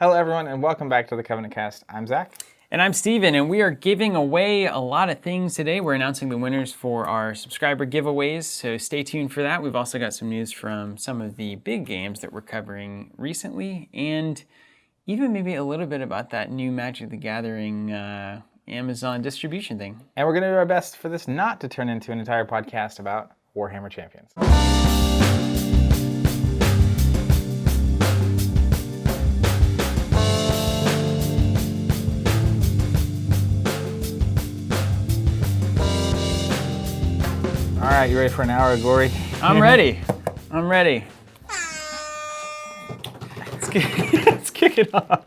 Hello, everyone, and welcome back to the Covenant Cast. I'm Zach. And I'm Steven, and we are giving away a lot of things today. We're announcing the winners for our subscriber giveaways, so stay tuned for that. We've also got some news from some of the big games that we're covering recently, and even maybe a little bit about that new Magic the Gathering Amazon distribution thing. And we're going to do our best for this not to turn into an entire podcast about Warhammer Champions. All right, you ready for an hour of glory? I'm ready. I'm ready. Let's kick it off.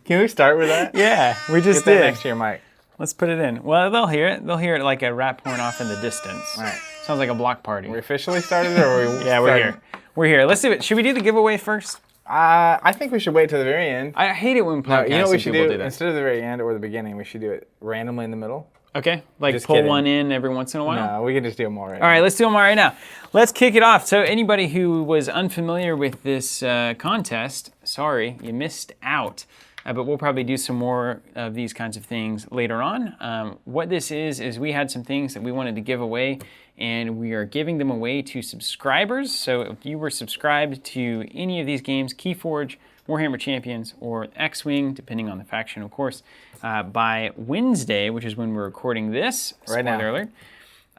Can we start with that? Yeah, we just Get that did. next to your mic. Let's put it in. Well, they'll hear it. They'll hear it like a rat horn off in the distance. All right. Sounds like a block party. We officially started, or are we? Yeah, we're here. We're here. Let's do it. Should we do the giveaway first? I think we should wait to the very end. I hate it when podcasts You know what we should people do? do that. Instead of the very end or the beginning, we should do it randomly in the middle. Okay, like Just pull kidding. one in every once in a while? No, we can just do them all right. All right, let's do them all right now. Let's kick it off. So anybody who was unfamiliar with this contest, sorry, you missed out. But we'll probably do some more of these kinds of things later on. What this is we had some things that we wanted to give away, and we are giving them away to subscribers. So if you were subscribed to any of these games, Keyforge, Warhammer Champions, or X-Wing, depending on the faction, of course, by Wednesday, which is when we're recording this, Right now. spoiler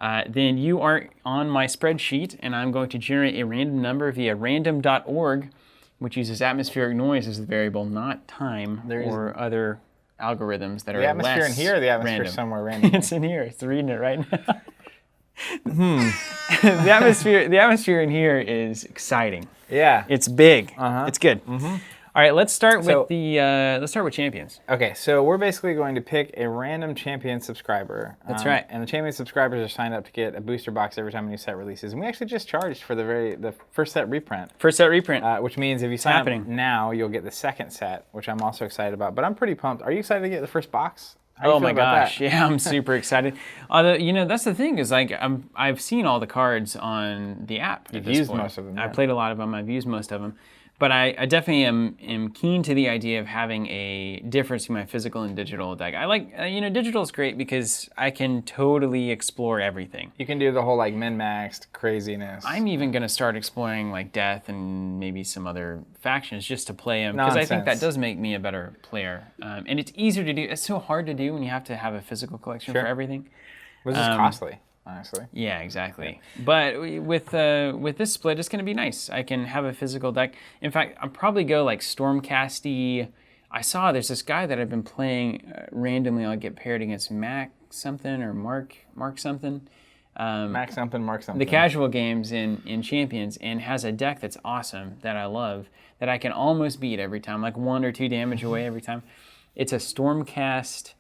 alert, then you are on my spreadsheet, and I'm going to generate a random number via random.org, which uses atmospheric noise as the variable, not time or other algorithms that are The atmosphere less in here or the atmosphere random. somewhere random? It's in here. It's reading it right now. The atmosphere in here is exciting. Yeah. It's big. Uh-huh. It's good. All right, let's start So- with let's start with champions. Okay, so we're basically going to pick a random champion subscriber. That's right. And the champion subscribers are signed up to get a booster box every time a new set releases. And we actually just charged for the first set reprint. First set reprint. Which means if you sign up happening. now, you'll get the second set, which I'm also excited about. But I'm pretty pumped. Are you excited to get the first box? How you Oh my feeling about gosh! that? Yeah, I'm super excited. Although that's the thing is I've seen all the cards on the app. You've used most of them, I yeah. played a lot of them. I've used most of them, but I definitely am keen to the idea of having a difference between my physical and digital deck. I like digital is great because I can totally explore everything. You can do the whole like min-maxed craziness. I'm even going to start exploring like Death and maybe some other factions just to play them because I think that Nonsense. does make me a better player. And it's easier to do. It's so hard to do when you have to have a physical collection for everything. Which is costly, honestly. Yeah, exactly. But with this split, it's going to be nice. I can have a physical deck. In fact, I'll probably go like Stormcasty. I saw there's this guy that I've been playing randomly. I'll get paired against Mac something or Mark something. Max something, Mark something. The casual games in Champions, and has a deck that's awesome that I love that I can almost beat every time, like 1 or 2 damage away every time. It's a Stormcast,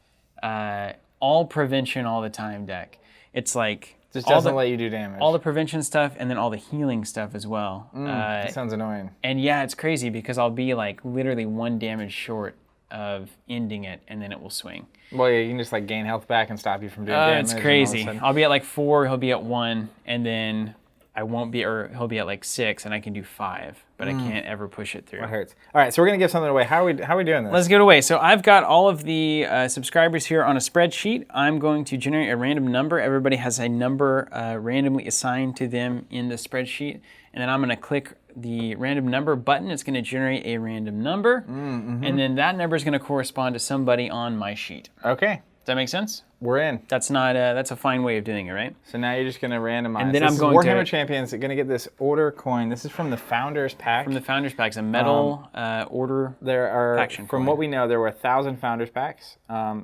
all prevention all the time deck. It's like Just all doesn't let you do damage. all the prevention stuff and then all the healing stuff as well. That sounds annoying. And yeah, it's crazy because I'll be like literally 1 damage short of ending it, and then it will swing. Well, yeah, you can just like gain health back and stop you from doing damage. It's and all of a crazy. sudden- I'll be at like 4, he'll be at 1, and then I won't be, or he'll be at like 6, and I can do 5, but I can't ever push it through. It hurts. All right, so we're gonna give something away. How are we doing this? Let's get away. So I've got all of the subscribers here on a spreadsheet. I'm going to generate a random number. Everybody has a number randomly assigned to them in the spreadsheet, and then I'm going to click the random number button. It's going to generate a random number, and then that number is going to correspond to somebody on my sheet. Okay, Does that make sense? we're in. That's not that's a fine way of doing it, right? So now you're just gonna randomize. And then this I'm is going to- Warhammer Champions. You're gonna get this order coin. This is from the Founders Pack. From the Founders Packs, a metal order. There are, faction from coin. what we know, there were 1,000 Founders Packs.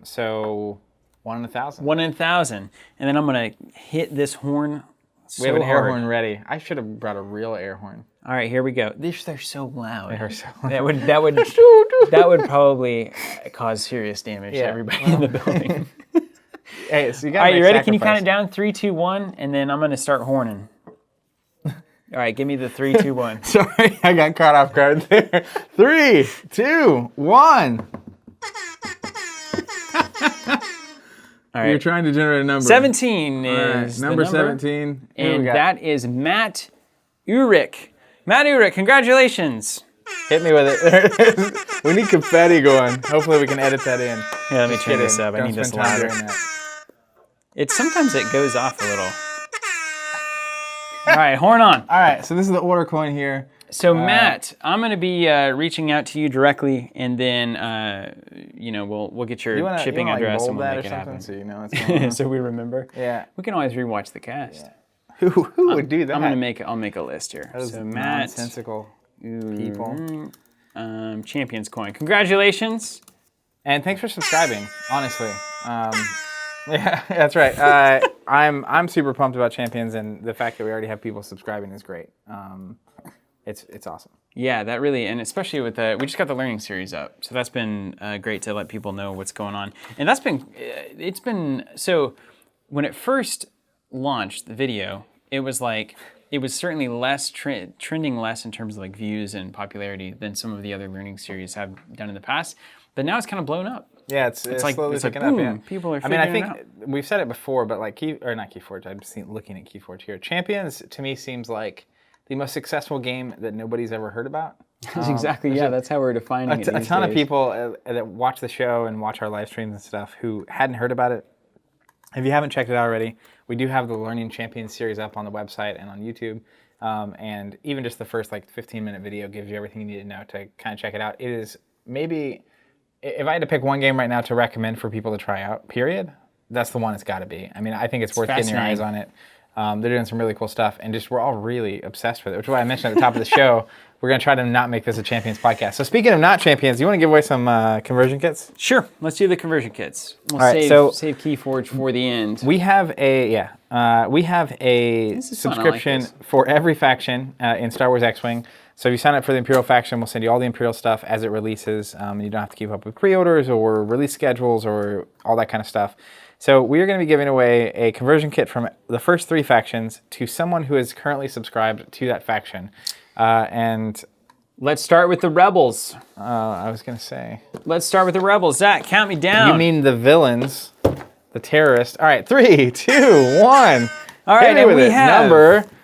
So 1 in 1,000. 1 in 1,000. And then I'm going to hit this horn so We have an air hard. horn ready. I should have brought a real air horn. All right, here we go. They're so loud. They are so That would probably cause serious damage to Yeah. everybody in the building. Hey, so you All gotta right, you make ready? Can you count sacrifice. it down? 3, 2, 1, and then I'm going to start horning. All right, give me the 3, 2, 1. Sorry, I got caught off guard there. 3, 2, 1. All right. You're trying to generate a number. 17 All right, is number the number. 17. Who we And got? that is Matt Uhrich. Matt Uhrich, congratulations. Hit me with it. There it is. We need confetti going. Hopefully we can edit that in. Yeah, let me Just turn this kidding. up. I Don't need this spend time louder. doing that. Sometimes it goes off a little. All right, horn on. All right, so this is the order coin here. So Matt, I'm going to be reaching out to you directly, and then we'll get your shipping address and we'll make it happen. So you know what's going on. So we remember. Yeah. We can always rewatch the cast. Yeah. Who would do that? I'll make a list here. Those so Matt, nonsensical people. Champions coin. Congratulations. And thanks for subscribing. Honestly. Yeah, that's right. I'm super pumped about Champions, and the fact that we already have people subscribing is great. It's awesome. Yeah, that really, and especially with we just got the learning series up, so that's been great to let people know what's going on. And it's been so when it first launched the video, it was certainly less trending less in terms of like views and popularity than some of the other learning series have done in the past. But now it's kind of blown up. Yeah, it's like slowly picking up. Yeah, people are figuring it out. I think we've said it before, but like not Keyforge. I'm just looking at Keyforge here. Champions to me seems like the most successful game that nobody's ever heard about. Exactly. Yeah, that's how we're defining it. A ton of people that watch the show and watch our live streams and stuff who hadn't heard about it. If you haven't checked it out already, we do have the Learning Champions series up on the website and on YouTube. And even just the first 15-minute video gives you everything you need to know to kind of check it out. It is maybe, if I had to pick one game right now to recommend for people to try out, period, that's the one it's got to be. I mean, I think it's worth getting your eyes on it. They're doing some really cool stuff, and we're all really obsessed with it, which is why I mentioned at the top of the show, we're going to try to not make this a Champions podcast. So speaking of not Champions, do you want to give away some conversion kits? Sure. Let's do the conversion kits. We'll save Keyforge for the end. We have a subscription for every faction in Star Wars X-Wing. So if you sign up for the Imperial faction, we'll send you all the Imperial stuff as it releases. You don't have to keep up with pre-orders or release schedules or all that kind of stuff. So we are going to be giving away a conversion kit from the first 3 factions to someone who is currently subscribed to that faction. And let's start with the Rebels. I was going to say. Let's start with the Rebels. Zach, count me down. You mean the villains, the terrorists. All right, 3, 2, 1. All right, and we have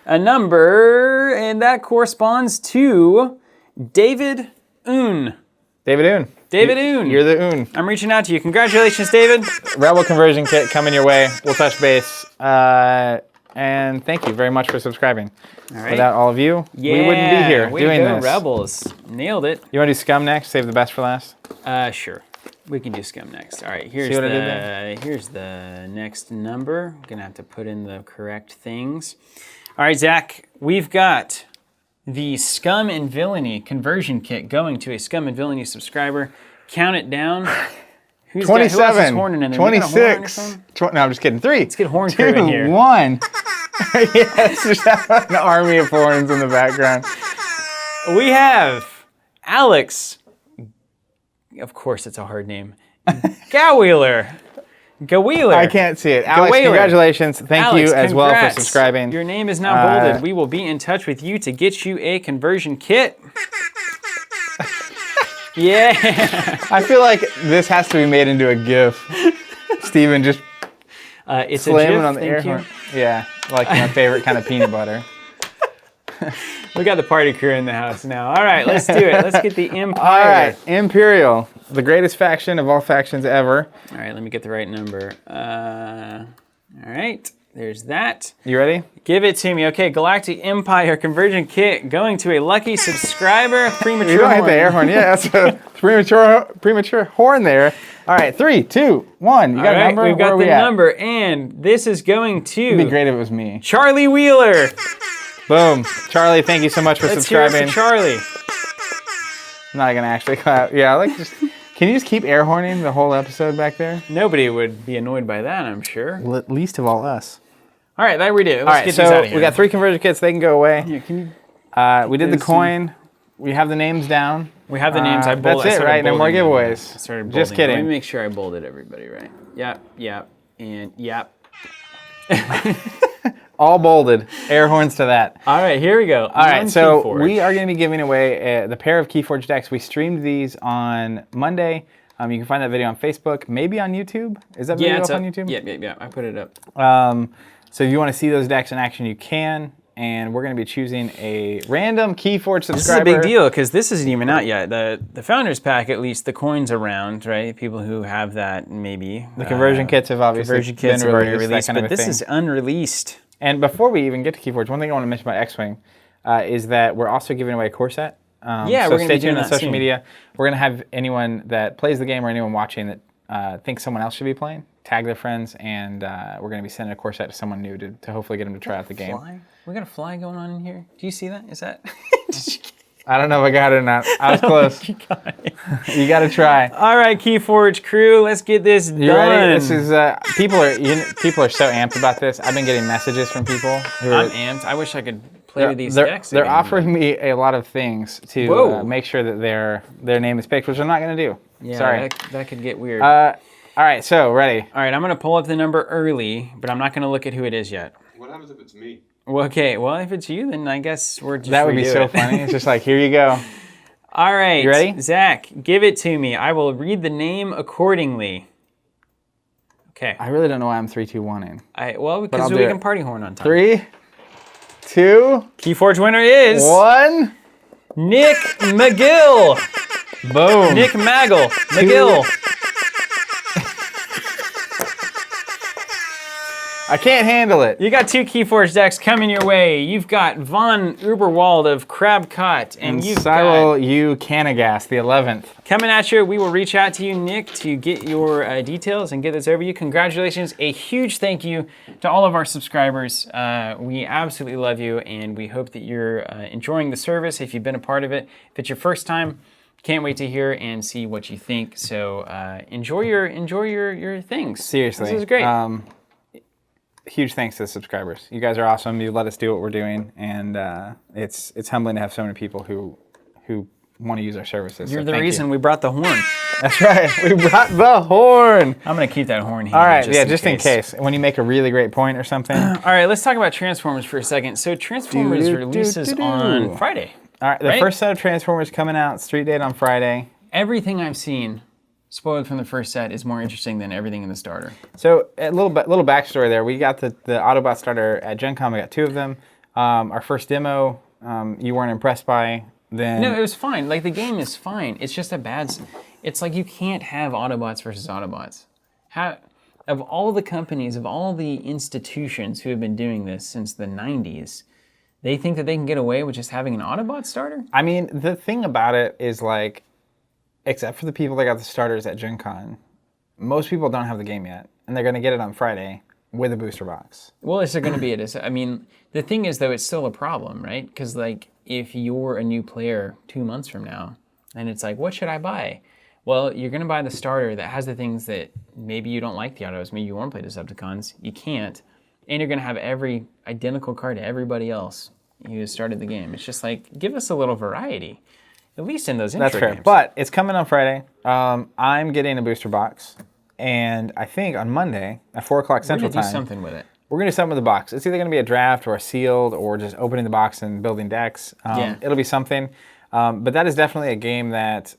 a number, and that corresponds to David Oon. David Oon. David Oon. You're the Oon. I'm reaching out to you. Congratulations, David. Rebel conversion kit coming your way. We'll touch base. And thank you very much for subscribing. All right. Without all of you, we wouldn't be here doing this. Rebels. Nailed it. You want to do Scum next? Save the best for last? Sure. We can do Scum next. All right, here's the next number. I'm going to have to put in the correct things. All right, Zach, we've got the Scum and Villainy conversion kit going to a Scum and Villainy subscriber. Count it down. 27, who else is 26. No, I'm just kidding. 3, let's get horn crew in here. 1. Yes, just have an army of horns in the background. We have Alex. Of course, it's a hard name. Gauweiler. I can't see it. Alex, congratulations. Thank you as well for subscribing. Your name is now bolded. We will be in touch with you to get you a conversion kit. Yeah. I feel like this has to be made into a GIF. Steven just it's slamming a GIF, on the air horn. Yeah, like my favorite kind of peanut butter. We got the party crew in the house now. All right, let's do it. Let's get the Empire. All right, Imperial, the greatest faction of all factions ever. All right, let me get the right number. All right, there's that. You ready? Give it to me. Okay, Galactic Empire conversion kit going to a lucky subscriber. Premature you don't horn. hit the air horn. Yeah, that's a premature horn there. All right, 3, 2, 1. You got a number? We've got the number, and this is going to... It'd be great if it was me. Charlie Wheeler. Boom. Charlie, thank you so much for subscribing. Hear it for Charlie. I'm not going to actually clap. Yeah, can you just keep air horning the whole episode back there? Nobody would be annoyed by that, I'm sure. Well, least of all us. All right, that we do. Let's get these out of here. We got 3 conversion kits. They can go away. Yeah, can you... We did the coin. We have the names down. We have the names. That's it, right? No more giveaways. Just kidding. Let me make sure I bolded everybody right. Yep, and yep. All bolded. Air horns to that. All right, here we go. All right, so we are going to be giving away the pair of Keyforge decks. We streamed these on Monday. You can find that video on Facebook, maybe on YouTube. Is that video up on YouTube? Yeah. I put it up. So if you want to see those decks in action, you can. and we're going to be choosing a random Keyforge subscriber. This is a big deal because this isn't even out yet. The Founders Pack, at least, the coin's around, right? People who have that, maybe. The conversion kits have obviously been already released, released, that kind but of a this thing. is unreleased. And before we even get to Keyforge, one thing I want to mention about X-Wing is that we're also giving away a core set. Yeah, so we're going to stay be doing tuned on that social soon. media. We're going to have anyone that plays the game or anyone watching that thinks someone else should be playing, tag their friends, and we're going to be sending a core set to someone new to hopefully get them to try out the game. Fly? We got a fly going on in here. Do you see that? Is that? I don't know if I got it or not. I was close. You got it. You got to try. All right, Keyforge crew, let's get this done. You ready? This is people are so amped about this. I've been getting messages from people who I'm amped. I wish I could play with these decks. They're again. offering me a lot of things to make sure that their name is picked, which I'm not going to do. Yeah, Sorry. that could get weird. All right, so ready. All right, I'm going to pull up the number early, but I'm not going to look at who it is yet. What happens if it's me? Well, okay, well, if it's you, then I guess we're just That would be redo so it. funny. It's just like, here you go. All right. You ready? Zach, give it to me. I will read the name accordingly. Okay. I really don't know why I'm 3, 2, 1-ing. Well, because I'll we do can it. party horn on time. 3, 2, Keyforge winner is 1. Nik Magill. Boom. Nik Magill. Magill. I can't handle it. You got 2 Keyforge decks coming your way. You've got Von Uberwald of Crabcott, and you've Cyril U. Canagast, the 11th. coming at you. We will reach out to you, Nick, to get your details and get this over to you. Congratulations. A huge thank you to all of our subscribers. We absolutely love you, and we hope that you're enjoying the service if you've been a part of it. If it's your first time, can't wait to hear and see what you think. So enjoy your things. Seriously. This is great. Huge thanks to the subscribers. You guys are awesome. You let us do what we're doing, and it's humbling to have so many people who want to use our services. You're so the thank reason you. we brought the horn. That's right. We brought the horn. I'm going to keep that horn here. All right. Just in case. When you make a really great point or something. All right, let's talk about Transformers for a second. So Transformers releases on Friday. All right. The first set of Transformers coming out, street date on Friday. Everything I've seen, spoiled from the first set, is more interesting than everything in the starter. So a little backstory there. We got the Autobot starter at Gen Con. We got 2 of them. Our first demo, you weren't impressed by. Then No, it was fine. Like, the game is fine. It's just it's like you can't have Autobots versus Autobots. Of all the companies, of all the institutions who have been doing this since the 90s, they think that they can get away with just having an Autobot starter? I mean, the thing about it is, like, except for the people that got the starters at Gen Con, most people don't have the game yet, and they're going to get it on Friday with a booster box. Well, is there going to be I mean, the thing is, though, it's still a problem, right? Because, like, if you're a new player 2 months from now, and it's like, what should I buy? Well, you're going to buy the starter that has the things that maybe you don't like the autos, maybe you want to play Decepticons, you can't, and you're going to have every identical card to everybody else who started the game. It's just like, give us a little variety, at least in those intro That's fair. games. But it's coming on Friday. I'm getting a booster box, and I think on Monday at 4 o'clock Central We're going to Time, do something with it. we're going to do something with the box. It's either going to be a draft or a sealed or just opening the box and building decks. It'll be something. But that is definitely a game that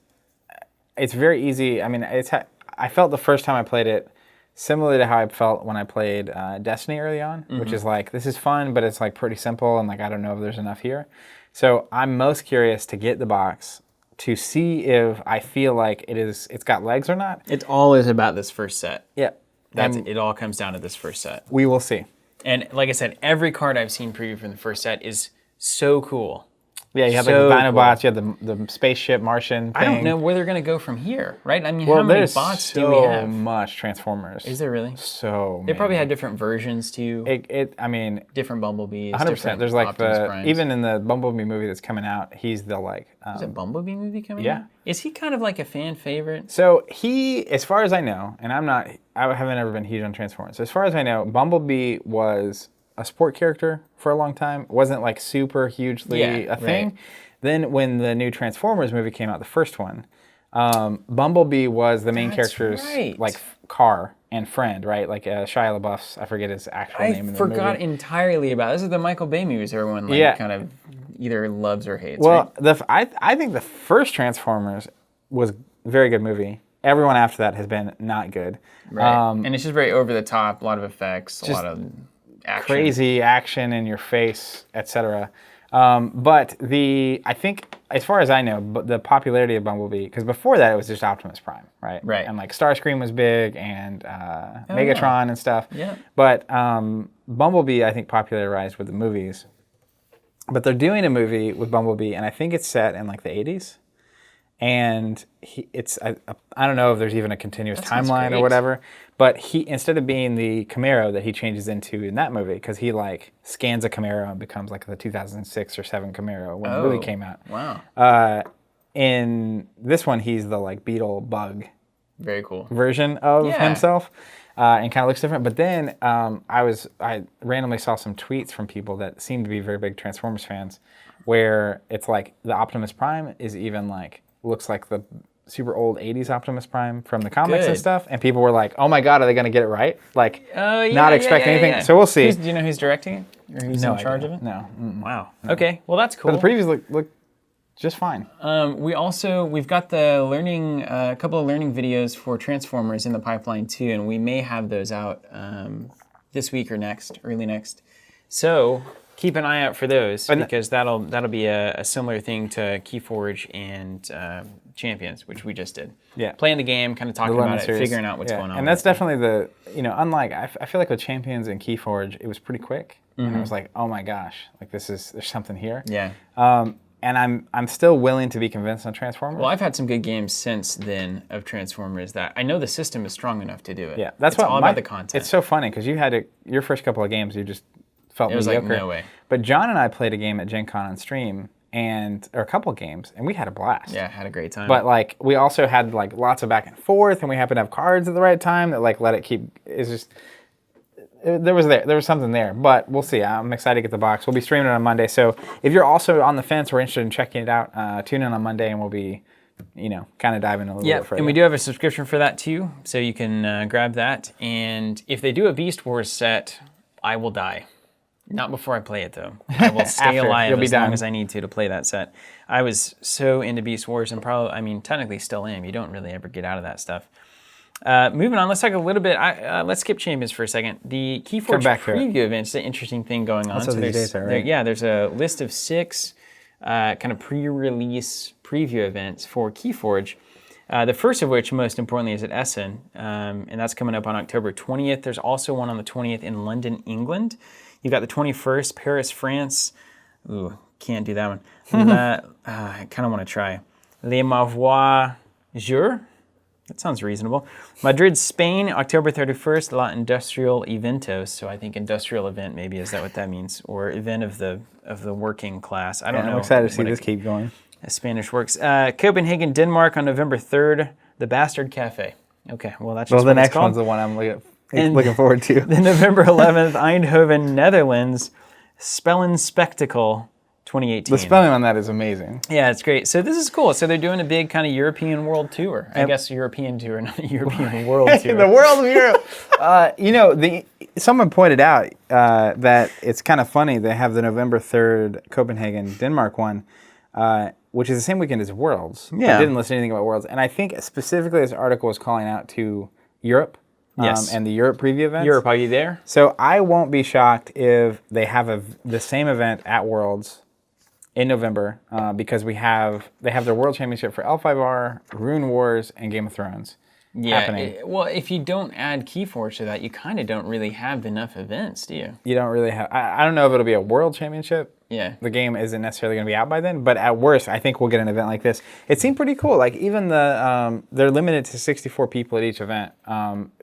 it's very easy. I mean, I felt the first time I played it similar to how I felt when I played Destiny early on, which is like, this is fun, but it's like pretty simple, and like, I don't know if there's enough here. So I'm most curious to get the box to see if I feel like it's got legs or not. It all is about this first set. Yeah. It all comes down to this first set. We will see. And like I said, every card I've seen preview from the first set is so cool. Yeah, you have So like the Dinobots, cool. you have the spaceship Martian thing. I don't know where they're going to go from here, right? I mean, Well, how many there's bots do so we have? much Transformers. Is there really? So They probably had different versions too. I mean, Different Bumblebees. 100%. different There's like Optimus Primes. even in the Bumblebee movie that's coming out, he's the like. Is a Bumblebee movie coming yeah. out? Is he kind of like a fan favorite? So he, as far as I know, and I haven't ever been huge on Transformers. As far as I know, Bumblebee was a sport character for a long time. It wasn't like super hugely a thing. Right. Then when the new Transformers movie came out, the first one, Bumblebee was the main That's character's right. like car and friend, right? Like Shia LaBeouf's, I forget his actual name in the movie. I forgot entirely about this. Is the Michael Bay movies everyone kind of either loves or hates. Well, right? I think the first Transformers was a very good movie. Everyone after that has been not good. Right. And it's just very over the top, a lot of effects, a lot of crazy action in your face, etc. But I think, as far as I know, the popularity of Bumblebee, because before that it was just Optimus Prime, right? Right. And like Starscream was big, and Megatron and stuff. Yeah. But Bumblebee, I think, popularized with the movies. But they're doing a movie with Bumblebee, and I think it's set in like the 80s. And I don't know if there's even a continuous timeline or whatever, but he, instead of being the Camaro that he changes into in that movie, because he like scans a Camaro and becomes like the 2006 or 7 Camaro when the movie came out. Wow. In this one, he's the like beetle bug Very cool. version of himself, and kind of looks different. But then I randomly saw some tweets from people that seem to be very big Transformers fans, where it's like the Optimus Prime is even like, looks like the super old 80s Optimus Prime from the comics and stuff, and people were like, oh my god, are they going to get it right? Like, not expect anything. Yeah. So we'll see. Do you know who's directing it? Or who's in charge of it? No. Wow. No. Okay, well that's cool. But the previews look just fine. We've got the couple of learning videos for Transformers in the pipeline too, and we may have those out this week or next, early next. So keep an eye out for those, because that'll be a similar thing to Keyforge and Champions, which we just did. Yeah. Playing the game, kind of talking about it, figuring out what's going on. And that's definitely unlike, I feel like with Champions and Keyforge, it was pretty quick. And I was like, oh my gosh, like there's something here. Yeah. And I'm still willing to be convinced on Transformers. Well, I've had some good games since then of Transformers that I know the system is strong enough to do it. Yeah, that's all about the content. It's so funny because your first couple of games, you just felt mediocre. It was like, no way. But John and I played a game at Gen Con on stream, or a couple of games, and we had a blast. Yeah, had a great time. But like, we also had like lots of back and forth, and we happened to have cards at the right time that like let it keep. It's just. There was something there, but we'll see. I'm excited to get the box. We'll be streaming it on Monday, so if you're also on the fence or interested in checking it out, tune in on Monday, and we'll be, kind of diving a little bit further. And we do have a subscription for that too, so you can grab that. And if they do a Beast Wars set, I will die. Not before I play it though. I will stay alive as long as I need to play that set. I was so into Beast Wars, and technically still am. You don't really ever get out of that stuff. Moving on, let's talk a little bit. Let's skip Champions for a second. The Keyforge preview event is an interesting thing going on. That's what these days are, right? There's a list of 6 kind of pre-release preview events for Keyforge. The first of which, most importantly, is at Essen, and that's coming up on October 20th. There's also one on the 20th in London, England. You've got the 21st, Paris, France. Ooh, can't do that one. I kind of want to try. Les Mavois Jour. That sounds reasonable. Madrid, Spain, October 31st, La Industrial Eventos. So I think industrial event, maybe, is that what that means? Or event of the working class. I don't know. I'm excited to see this keep going. As Spanish works. Copenhagen, Denmark on November 3rd, the Bastard Cafe. Okay, well that's just the next one's the one I'm looking forward to. Then November 11th, Eindhoven, Netherlands, Spellen Spectacle 2018. The spelling on that is amazing. Yeah, it's great. So this is cool. So they're doing a big kind of European world tour. I guess European tour, not European world tour. The world of Europe. Someone pointed out that it's kind of funny. They have the November 3rd Copenhagen, Denmark one, which is the same weekend as Worlds. Yeah. I didn't listen to anything about Worlds. And I think specifically this article was calling out to Europe. Yes. And the Europe preview events. Europe, are you there? So I won't be shocked if they have the same event at Worlds in November, because they have their World Championship for L5R, Rune Wars, and Game of Thrones happening. Well, if you don't add Keyforge to that, you kind of don't really have enough events, do you? You don't really have. I don't know if it'll be a World Championship. Yeah. The game isn't necessarily going to be out by then, but at worst, I think we'll get an event like this. It seemed pretty cool. Like even they're limited to 64 people at each event.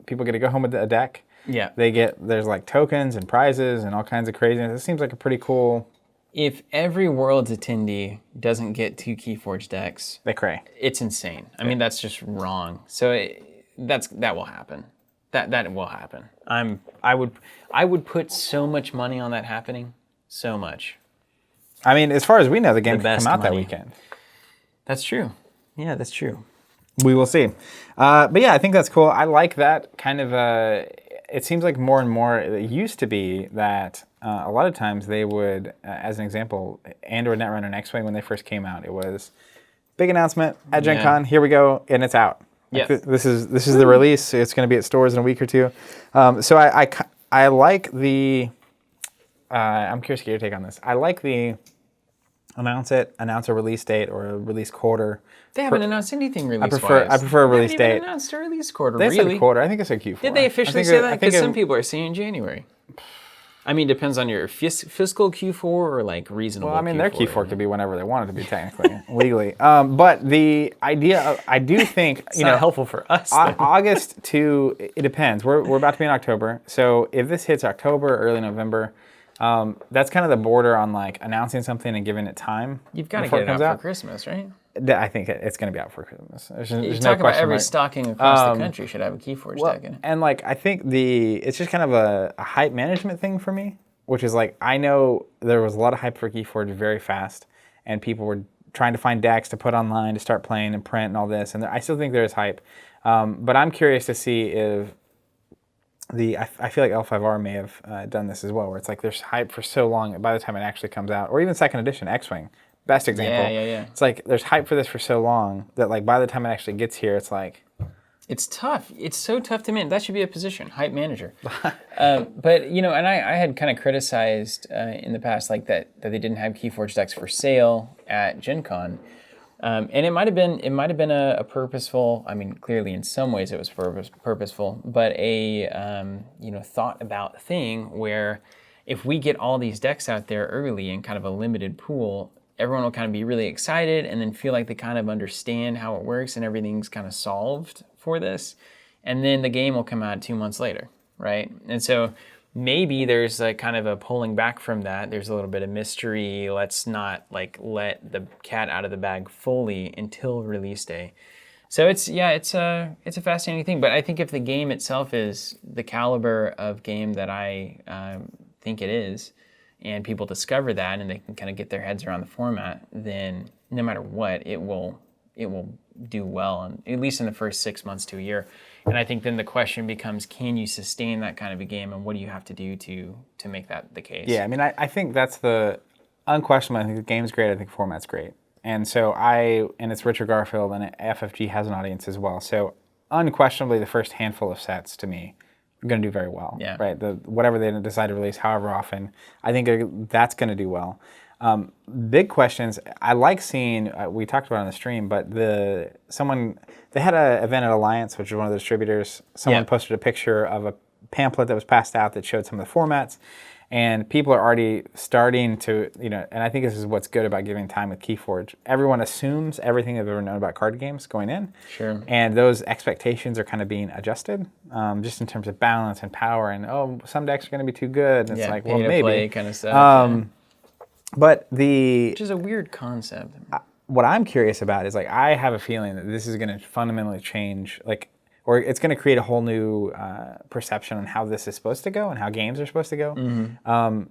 People get to go home with a deck. Yeah. There's like tokens and prizes and all kinds of craziness. It seems like a pretty cool. If every Worlds attendee doesn't get 2 Keyforge decks, they cray. It's insane. I mean, that's just wrong. So that will happen. That will happen. I would put so much money on that happening. So much. I mean, as far as we know, the game could come out that weekend. That's true. Yeah, that's true. We will see. But yeah, I think that's cool. I like that kind of. It seems like more and more. It used to be that. A lot of times they would, as an example, Android Netrunner and X-Wing, when they first came out, it was big announcement at Gen Con, here we go, and it's out. Like this is the release. It's going to be at stores in a week or two. So I like the I'm curious to get your take on this. I like the announce a release date or a release quarter. They haven't announced anything release-wise. I prefer a release They date. haven't even announced a release quarter, They really. said quarter. I think it's a Q4. Did they officially say that? Because some people are saying January. I mean, depends on your fiscal Q4 or like reasonable Well, I mean, Q4, their Q4 could be whenever they want it to be technically, legally. But the idea of, I do think, it's not helpful for us. August to, it depends. We're about to be in October. So if this hits October, early November, that's kind of the border on like announcing something and giving it time. You've got to get it out for Christmas, right? I think it's going to be out for Christmas. There's You no talk about every right? stocking across the country should have a Keyforge deck in it. And like, I think it's just kind of a hype management thing for me, which is like, I know there was a lot of hype for Keyforge very fast, and people were trying to find decks to put online to start playing and print and all this, and I still think there is hype. But I'm curious to see if I feel like L5R may have done this as well, where it's like there's hype for so long that by the time it actually comes out, or even second edition, X-Wing, best example. Yeah. It's like there's hype for this for so long that like by the time it actually gets here, it's like... It's tough. It's so tough to manage. That should be a position, hype manager. But, you know, and I had kind of criticized in the past like that they didn't have Keyforge decks for sale at Gen Con. And it might have been a purposeful, I mean, clearly in some ways it was purposeful, but a thought about thing where if we get all these decks out there early in kind of a limited pool, everyone will kind of be really excited and then feel like they kind of understand how it works and everything's kind of solved for this. And then the game will come out 2 months later, right? And so maybe there's a kind of a pulling back from that. There's a little bit of mystery. Let's not like let the cat out of the bag fully until release day. So it's a fascinating thing. But I think if the game itself is the caliber of game that I think it is, and people discover that and they can kind of get their heads around the format, then no matter what, it will do well, and at least in the first 6 months to a year. And I think then the question becomes, can you sustain that kind of a game, and what do you have to do to make that the case? Yeah, I mean, I think that's the unquestionable. I think the game's great. I think the format's great. And so and it's Richard Garfield, and FFG has an audience as well. So unquestionably, the first handful of sets to me are going to do very well. Yeah. Right. Whatever they decide to release, however often, I think that's going to do well. Big questions. I like seeing. We talked about it on the stream, but they had an event at Alliance, which is one of the distributors. Someone posted a picture of a pamphlet that was passed out that showed some of the formats, and people are already starting to, and I think this is what's good about giving time with Keyforge. Everyone assumes everything they've ever known about card games going in. Sure. And those expectations are kind of being adjusted, just in terms of balance and power. And some decks are going to be too good. And it's like, well, maybe play kind of stuff. But which is a weird concept. What I'm curious about is like, I have a feeling that this is going to fundamentally change, or it's going to create a whole new perception on how this is supposed to go and how games are supposed to go. Mm-hmm.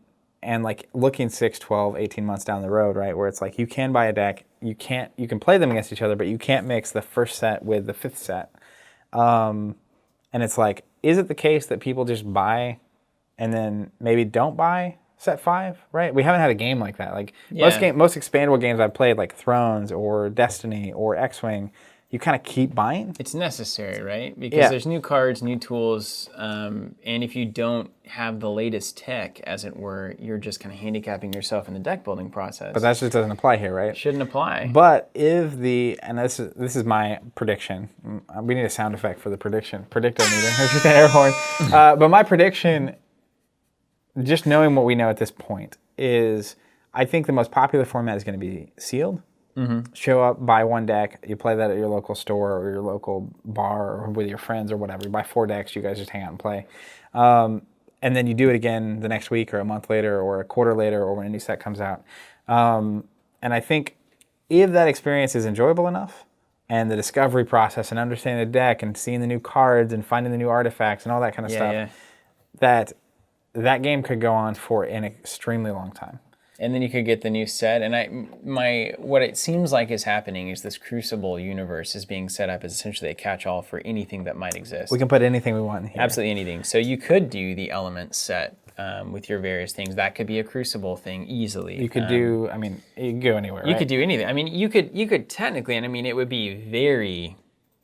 And like looking 6, 12, 18 months down the road, right, where it's like you can buy a deck, you can play them against each other, but you can't mix the first set with the fifth set. And it's like, is it the case that people just buy and then maybe don't buy set 5, right? We haven't had a game like that. Like most expandable games I've played, like Thrones or Destiny or X-Wing, you kind of keep buying. It's necessary, right? Because there's new cards, new tools, and if you don't have the latest tech, as it were, you're just kind of handicapping yourself in the deck building process. But that just doesn't apply here, right? Shouldn't apply. But if and this is my prediction. We need a sound effect for the predictor meter. There's just an air horn. But my prediction, just knowing what we know at this point, is I think the most popular format is going to be sealed. Mm-hmm. Show up, buy one deck, you play that at your local store or your local bar or with your friends or whatever. You buy 4 decks, you guys just hang out and play. And then you do it again the next week or a month later or a quarter later or when a new set comes out. And I think if that experience is enjoyable enough, and the discovery process and understanding the deck and seeing the new cards and finding the new artifacts and all that kind of stuff, that game could go on for an extremely long time. And then you could get the new set. And what it seems like is happening is this Crucible universe is being set up as essentially a catch-all for anything that might exist. We can put anything we want in here. Absolutely anything. So you could do the Element set with your various things. That could be a Crucible thing easily. You could you could go anywhere, right? You could do anything. I mean, you could technically, and I mean, it would be very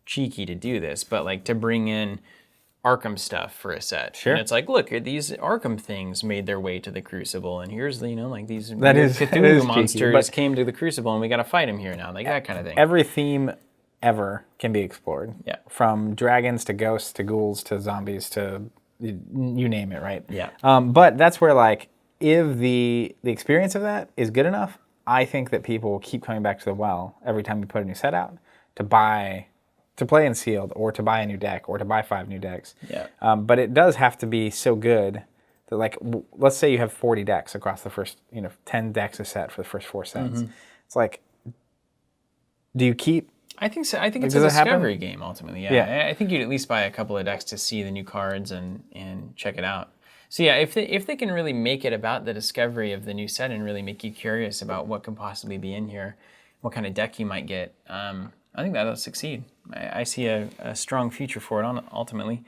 cheeky to do this, but like to bring in Arkham stuff for a set. Sure. And it's like, look, these Arkham things made their way to the Crucible, and here's the, like these That weird is Cthulhu cheeky, monsters but came to the Crucible, and we got to fight him here now, like that kind of thing. every theme ever can be explored. Yeah. From dragons to ghosts to ghouls to zombies to you name it, right? Yeah. But that's where like if the experience of that is good enough, I think that people will keep coming back to the well every time you put a new set out to play in sealed or to buy a new deck or to buy 5 new decks. Yeah. But it does have to be so good that like let's say you have 40 decks across the first 10 decks a set for the first 4 sets. It's like, do you keep? I think so. I think it's does a it happen? discovery game ultimately. Yeah. Yeah. I think you'd at least buy a couple of decks to see the new cards and check it out. So yeah, if they can really make it about the discovery of the new set and really make you curious about what can possibly be in here, what kind of deck you might get, I think that'll succeed. I see a strong future for it ultimately.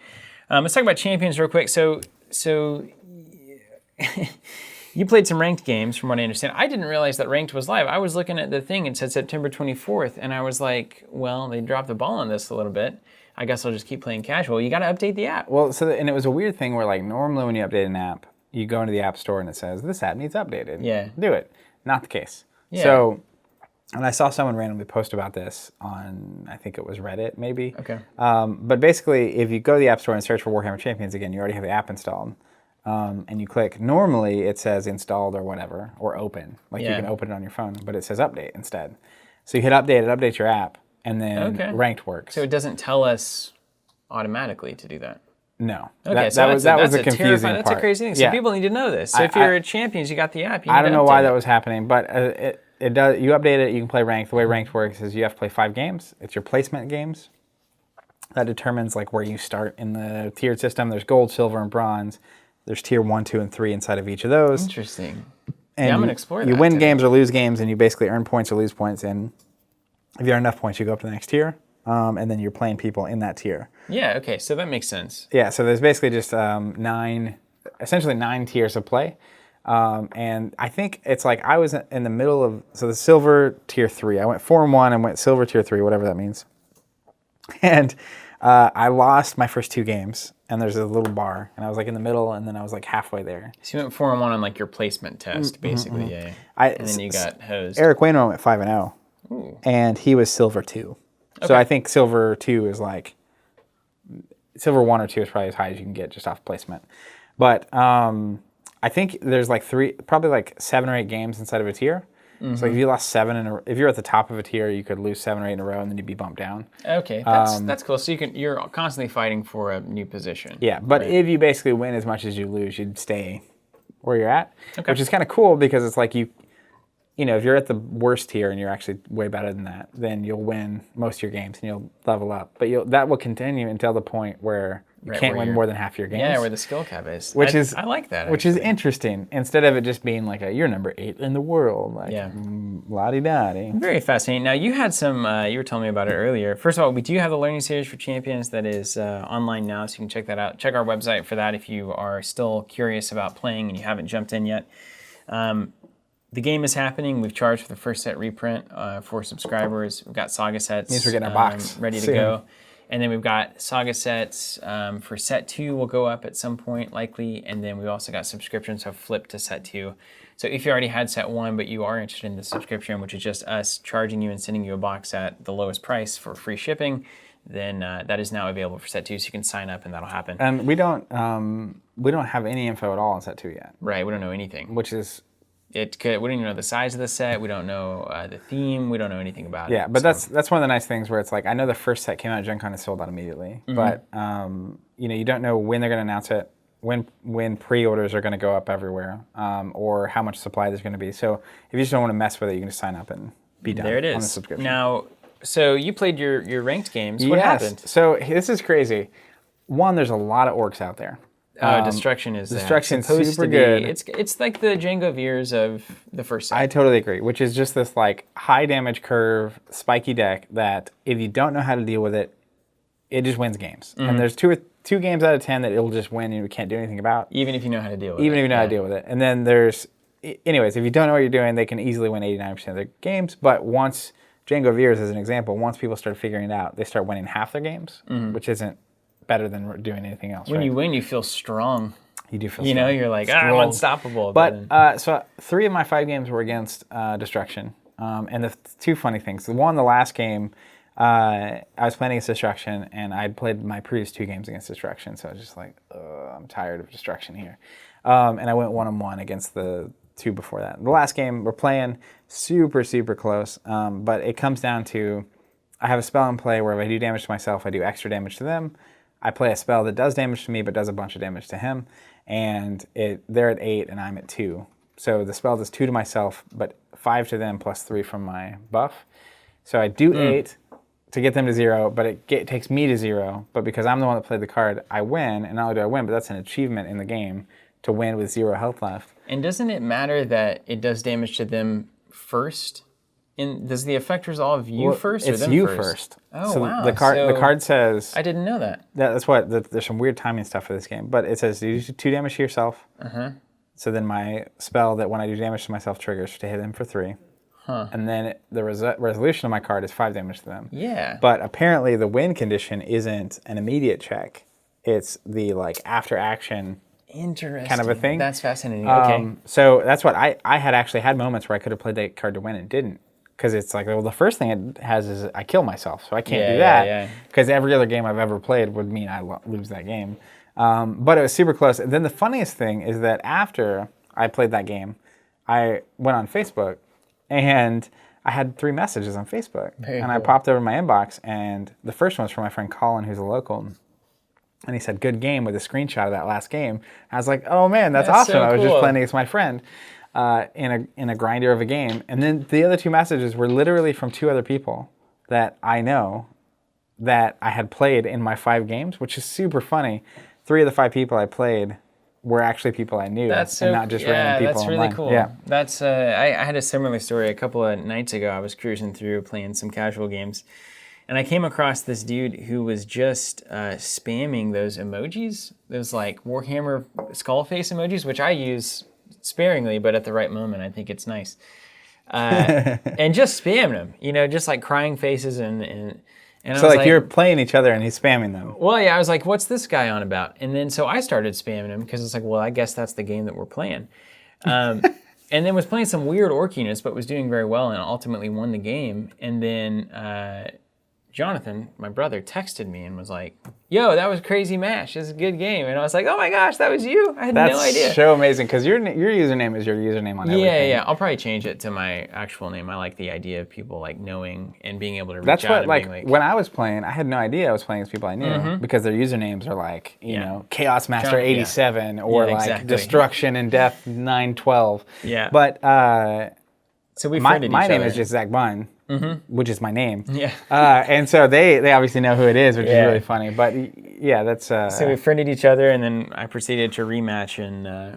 Let's talk about Champions real quick. So you played some ranked games, from what I understand. I didn't realize that ranked was live. I was looking at the thing, it said September 24th, and I was like, well, they dropped the ball on this a little bit. I guess I'll just keep playing casual. You got to update the app. Well, and it was a weird thing where like normally when you update an app, you go into the app store and it says this app needs updated. Yeah. Do it. Not the case. Yeah. So, and I saw someone randomly post about this on, I think it was Reddit maybe. Okay. But basically, if you go to the app store and search for Warhammer Champions again, you already have the app installed. And you click, normally it says installed or whatever, or open. Like you can open it on your phone, but it says update instead. So you hit update, it updates your app, and then ranked works. So it doesn't tell us automatically to do that. No. Okay, that was the confusing part. That's a crazy thing. So people need to know this. So if you're a Champions, you got the app. You I don't know why that was was happening, but it does. You update it, you can play ranked. The way ranked works is you have to play 5 games. It's your placement games. That determines like where you start in the tiered system. There's gold, silver, and bronze. There's tier 1, 2, and 3 inside of each of those. Interesting. And I'm gonna explore that. You win games or lose games, and you basically earn points or lose points. And if you earn enough points, you go up to the next tier, and then you're playing people in that tier. Yeah. Okay. So that makes sense. Yeah. So there's basically just essentially 9 tiers of play. And I think it's like I was in the middle of the silver tier 3. I went 4-1 and went silver tier 3, whatever that means. And I lost my first 2 games. And there's a little bar, and I was like in the middle, and then I was like halfway there. So you went 4-1 on like your placement test, basically, yeah. And then you got hosed. Eric Wainwright went 5-0, and he was silver 2. Okay. So I think silver 2 is like silver 1 or 2 is probably as high as you can get just off placement. But I think there's like probably like 7 or 8 games inside of a tier. So if you lost 7 if you're at the top of a tier, you could lose 7 or 8 in a row, and then you'd be bumped down. Okay, that's cool. So you're constantly fighting for a new position. Yeah, but if you basically win as much as you lose, you'd stay where you're at, which is kind of cool because it's like you know, if you're at the worst tier and you're actually way better than that, then you'll win most of your games and you'll level up. But that will continue until the point where you can't win more than half your games. Yeah, where the skill cap is. I like that. Which is interesting. Instead of it just being like you're number 8 in the world. Like, la-di-da-di. Very fascinating. Now, you had some, you were telling me about it earlier. First of all, we do have the Learning Series for Champions that is online now, so you can check that out. Check our website for that if you are still curious about playing and you haven't jumped in yet. The game is happening. We've charged for the first set reprint for subscribers. We've got Saga sets means we're getting our box ready to go. And then we've got Saga sets for set 2 will go up at some point, likely. And then we've also got subscriptions have flipped to set 2. So if you already had set 1, but you are interested in the subscription, which is just us charging you and sending you a box at the lowest price for free shipping, then that is now available for set 2. So you can sign up and that'll happen. And we don't have any info at all on set 2 yet. Right, we don't know anything. Which is... we don't even know the size of the set. We don't know the theme. We don't know anything about it. Yeah, but that's one of the nice things where it's like I know the first set came out at Gen Con and sold out immediately, but you don't know when they're going to announce it, when pre-orders are going to go up everywhere, or how much supply there's going to be. So if you just don't want to mess with it, you can just sign up and be done. There it is. On the subscription. Now, so you played your ranked games. What happened? So this is crazy. One, there's a lot of orcs out there. Destruction's super good. It's like the Django Veers of the first set. I totally agree, which is just this like high damage curve, spiky deck that if you don't know how to deal with it, it just wins games. And there's two games out of 10 that it'll just win and you can't do anything about. Even if you know how to deal with it. Even if you know how to deal with it. And then anyways, if you don't know what you're doing, they can easily win 89% of their games. But once, Django Veers as an example, once people start figuring it out, they start winning half their games, which isn't better than doing anything else. When right? you win, you feel strong. You do feel You know, strong. you're like, I'm Strong. unstoppable. But so 3 of my 5 games were against Destruction. And the 2 funny things. The last game, I was playing against Destruction, and I'd played my previous 2 games against Destruction, so I was just like, I'm tired of Destruction here. And I went 1-1 against the 2 before that. The last game, we're playing super, super close, but it comes down to, I have a spell in play where if I do damage to myself, I do extra damage to them. I play a spell that does damage to me, but does a bunch of damage to him, and they're at 8, and I'm at 2. So the spell does 2 to myself, but 5 to them plus 3 from my buff. So I do 8 to get them to 0, but it takes me to 0. But because I'm the one that played the card, I win. And not only do I win, but that's an achievement in the game to win with 0 health left. And doesn't it matter that it does damage to them first? Does the effect resolve you first or it's them you first? Oh, so wow. The card says... I didn't know that. That's what... There's some weird timing stuff for this game. But it says you do 2 damage to yourself. So then my spell that when I do damage to myself triggers to hit them for 3. And then the resolution of my card is 5 damage to them. Yeah. But apparently the win condition isn't an immediate check. It's the after action Interesting. kind of a thing. That's fascinating. Okay. So that's what I had actually had moments where I could have played that card to win and didn't. Because it's like, well, the first thing it has is I kill myself. So I can't do that. Because every other game I've ever played would mean I lose that game. But it was super close. And then the funniest thing is that after I played that game, I went on Facebook and I had 3 messages on Facebook. I popped over my inbox, and the first one was from my friend Colin, who's a local. And he said, good game, with a screenshot of that last game. I was like, oh man, that's awesome. So I was cool. just playing against my friend in a grinder of a game. And then the other 2 messages were literally from 2 other people that I know that I had played in my 5 games, which is super funny. 3 of the 5 people I played were actually people I knew, and not just random people that's really online. cool. Yeah, That's I had a similar story a couple of nights ago. I was cruising through playing some casual games, and I came across this dude who was just spamming those emojis, those Warhammer skull face emojis, which I use sparingly, but at the right moment, I think it's nice. And just spamming them, just crying faces and so you're playing each other and he's spamming them. Well, yeah, I was like, what's this guy on about? And then so I started spamming him because it's like, well, I guess that's the game that we're playing. And then was playing some weird orkiness, but was doing very well and ultimately won the game. And then Jonathan, my brother, texted me and was like, yo, that was crazy mash. It's a good game. And I was like, oh my gosh, that was you. I had no idea. That's so amazing because your username is your username on everything. Yeah. I'll probably change it to my actual name. I like the idea of people knowing and being able to reach That's out. what and being when I was playing, I had no idea I was playing against people I knew because their usernames are you know, Chaos Master 87 or exactly. Destruction and Death 912. Yeah. But so we friended each other. My name is just Zach Bunn. Which is my name. Yeah. And so they obviously know who it is, which is really funny. But yeah, that's... so we friended each other, and then I proceeded to rematch and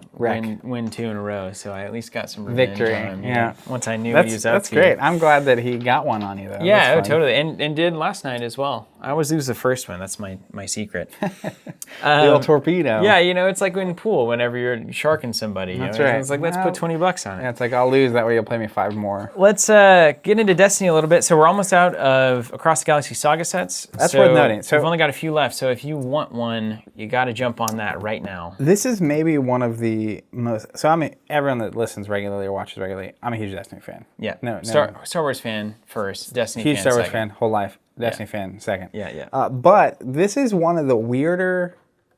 win 2 in a row. So I at least got some revenge victory. on him. Yeah. Once I knew what he was up That's to. great. I'm glad that he got one on you, though. Yeah, totally. And did last night as well. I always lose the first one. That's my secret. The old torpedo. Yeah, it's like in pool, whenever you're sharking somebody. That's right. It's like, let's put $20 on it. Yeah, it's like, I'll lose, that way you'll play me 5 more. Let's get into Destiny a little bit. So we're almost out of Across the Galaxy Saga sets. That's worth noting. So we've only got a few left. So if you want one, you got to jump on that right now. This is maybe one of the most... So everyone that listens regularly or watches regularly, I'm a huge Destiny fan. Yeah. No. Star Wars fan first, Destiny huge fan Star Wars second. fan, whole life. Destiny fan second. Yeah. But this is one of the weirder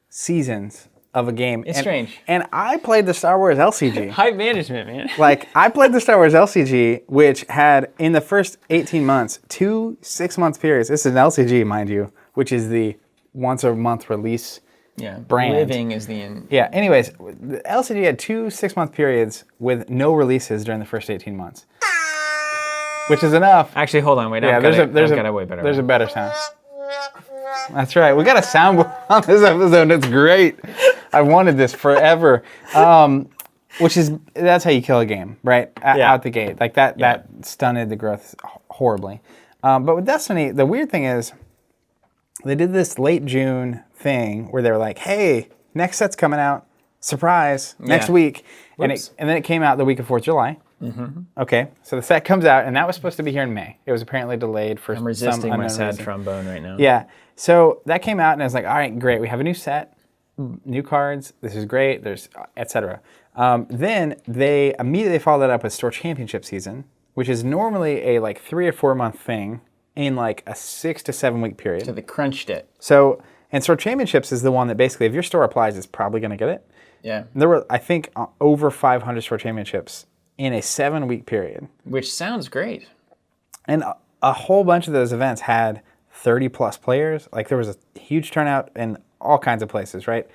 seasons of a game. It's strange. And I played the Star Wars LCG. Hype management, man. I played the Star Wars LCG, which had, in the first 18 months, 2 6-month periods. This is an LCG, mind you, which is the once-a-month release brand. Living is the... Yeah, anyways, the LCG had 2 6-month periods with no releases during the first 18 months. Which is enough. Actually, hold on, wait. Yeah, I've got a way better. There's a better sound. That's right. We got a soundboard on this episode. It's great. I wanted this forever. That's how you kill a game, right? Out the gate. That stunted the growth horribly. But with Destiny, the weird thing is they did this late June thing where they were like, hey, next set's coming out. Surprise. Next week. And then it came out the week of 4th of July. Okay, so the set comes out, and that was supposed to be here in May. It was apparently delayed for I'm resisting some my unknown sad reason. trombone right now. Yeah, so that came out, and I was like, all right, great. We have a new set, new cards. This is great. There's etc. Then they immediately followed that up with Store Championship season, which is normally a like 3 or 4 month thing in like a 6 to 7 week period. So they crunched it. So, and Store Championships is the one that basically, if your store applies, it's probably going to get it. Yeah. There were, I think, over 500 Store Championships in a 7 week period. Which sounds great. And a whole bunch of those events had 30 plus players. Like there was a huge turnout in all kinds of places, right?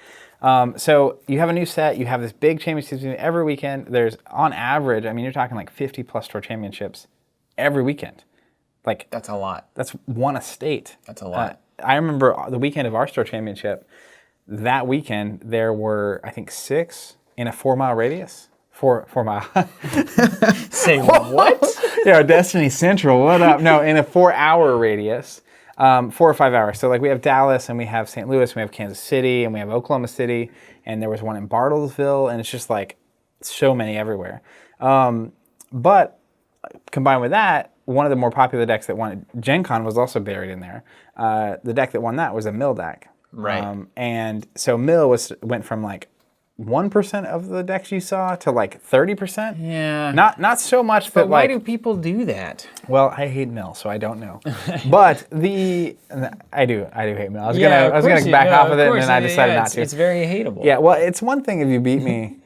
So you have a new set, you have this big championship every weekend. There's, on average, I mean, you're talking like 50 plus Store Championships every weekend. Like That's a lot. that's one a state. That's a lot. I remember the weekend of our Store Championship, that weekend there were, I think, 6 in a 4 mile radius. 4 mile. Say what? Yeah, Destiny Central, what up? No, in a 4 hour radius, 4 or 5 hours. So like we have Dallas and we have St. Louis, and we have Kansas City, and we have Oklahoma City, and there was one in Bartlesville, and it's just like so many everywhere. But combined with that, one of the more popular decks that won Gen Con was also buried in there. The deck that won that was a Mill deck. Right. And so Mill went from like 1% of the decks you saw to like 30%. Yeah. Not so much that But why like. do people do that? Well, I hate Mill, so I don't know. But I do hate Mill. I was of gonna course back off of it, and course. then I decided not to. It's very hateable. Yeah, well, it's one thing if you beat me.